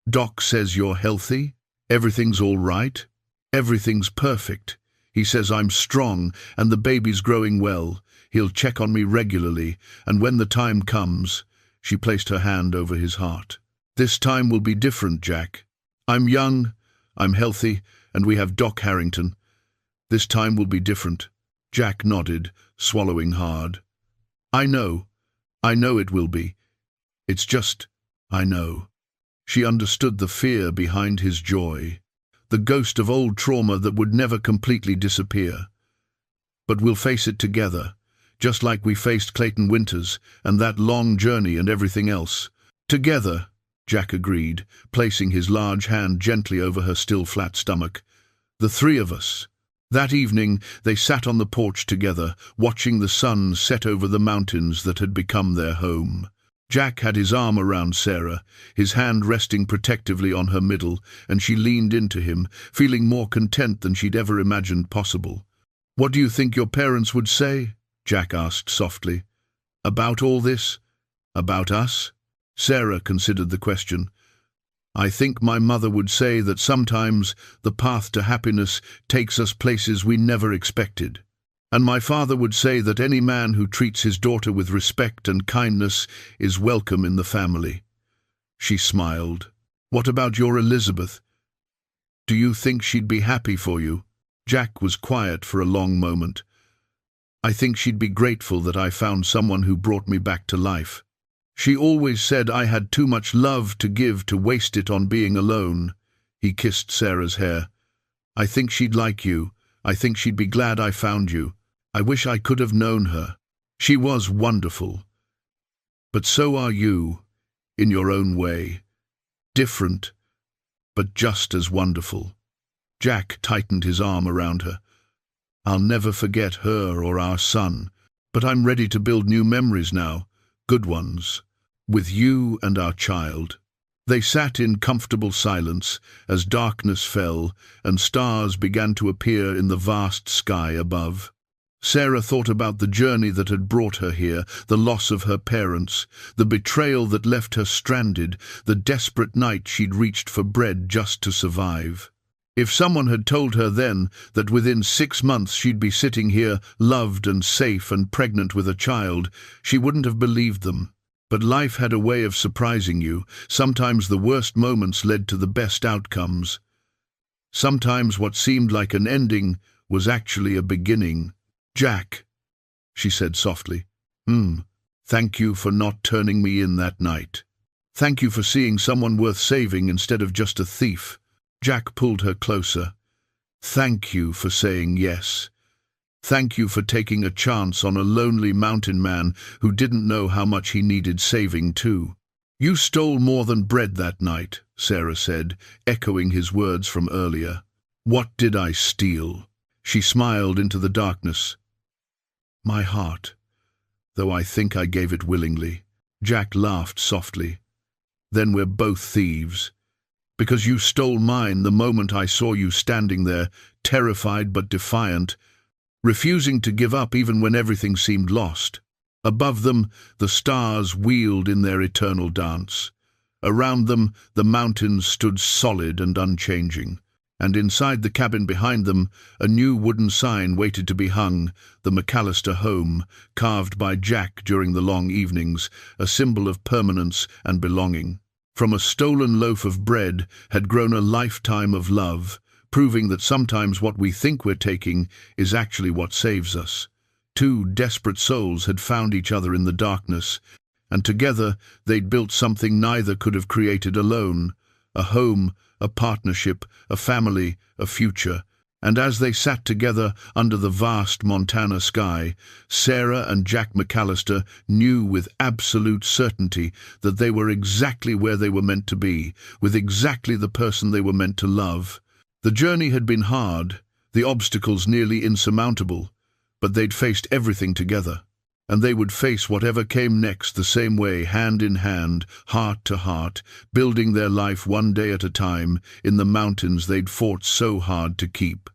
"Doc says you're healthy? Everything's all right? Everything's perfect. He says I'm strong and the baby's growing well. He'll check on me regularly, and when the time comes—" She placed her hand over his heart. "This time will be different, Jack. I'm young, I'm healthy, and we have Doc Harrington. This time will be different." Jack nodded, swallowing hard. I know it will be. It's just, I know." She understood the fear behind his joy, the ghost of old trauma that would never completely disappear. "But we'll face it together, just like we faced Clayton Winters and that long journey and everything else." "Together," Jack agreed, placing his large hand gently over her still flat stomach. "The three of us." That evening they sat on the porch together, watching the sun set over the mountains that had become their home. Jack had his arm around Sarah, his hand resting protectively on her middle, and she leaned into him, feeling more content than she'd ever imagined possible. "What do you think your parents would say?" Jack asked softly. "About all this? About us?" Sarah considered the question. "I think my mother would say that sometimes the path to happiness takes us places we never expected. And my father would say that any man who treats his daughter with respect and kindness is welcome in the family." She smiled. "What about your Elizabeth? Do you think she'd be happy for you?" Jack was quiet for a long moment. "I think she'd be grateful that I found someone who brought me back to life. She always said I had too much love to give to waste it on being alone." He kissed Sarah's hair. "I think she'd like you. I think she'd be glad I found you. I wish I could have known her. She was wonderful. But so are you, in your own way. Different, but just as wonderful." Jack tightened his arm around her. "I'll never forget her or our son, but I'm ready to build new memories now, good ones, with you and our child." They sat in comfortable silence as darkness fell and stars began to appear in the vast sky above. Sarah thought about the journey that had brought her here, the loss of her parents, the betrayal that left her stranded, the desperate night she'd reached for bread just to survive. If someone had told her then that within 6 months she'd be sitting here, loved and safe and pregnant with a child, she wouldn't have believed them. But life had a way of surprising you. Sometimes the worst moments led to the best outcomes. Sometimes what seemed like an ending was actually a beginning. "Jack," she said softly, "thank you for not turning me in that night. Thank you for seeing someone worth saving instead of just a thief." Jack pulled her closer. "Thank you for saying yes. Thank you for taking a chance on a lonely mountain man who didn't know how much he needed saving too. You stole more than bread that night, Sarah said, echoing his words from earlier. What did I steal? She smiled into the darkness. My heart, though I think I gave it willingly. Jack laughed softly. Then we're both thieves. Because you stole mine the moment I saw you standing there, terrified but defiant, refusing to give up even when everything seemed lost. Above them, the stars wheeled in their eternal dance. Around them, the mountains stood solid and unchanging. And inside the cabin behind them, a new wooden sign waited to be hung, the McAllister home, carved by Jack during the long evenings, a symbol of permanence and belonging. From a stolen loaf of bread had grown a lifetime of love, proving that sometimes what we think we're taking is actually what saves us. Two desperate souls had found each other in the darkness, and together they'd built something neither could have created alone, a home, a partnership, a family, a future. And as they sat together under the vast Montana sky, Sarah and Jack McAllister knew with absolute certainty that they were exactly where they were meant to be, with exactly the person they were meant to love. The journey had been hard, the obstacles nearly insurmountable, but they'd faced everything together. And they would face whatever came next the same way, hand in hand, heart to heart, building their life one day at a time in the mountains they'd fought so hard to keep.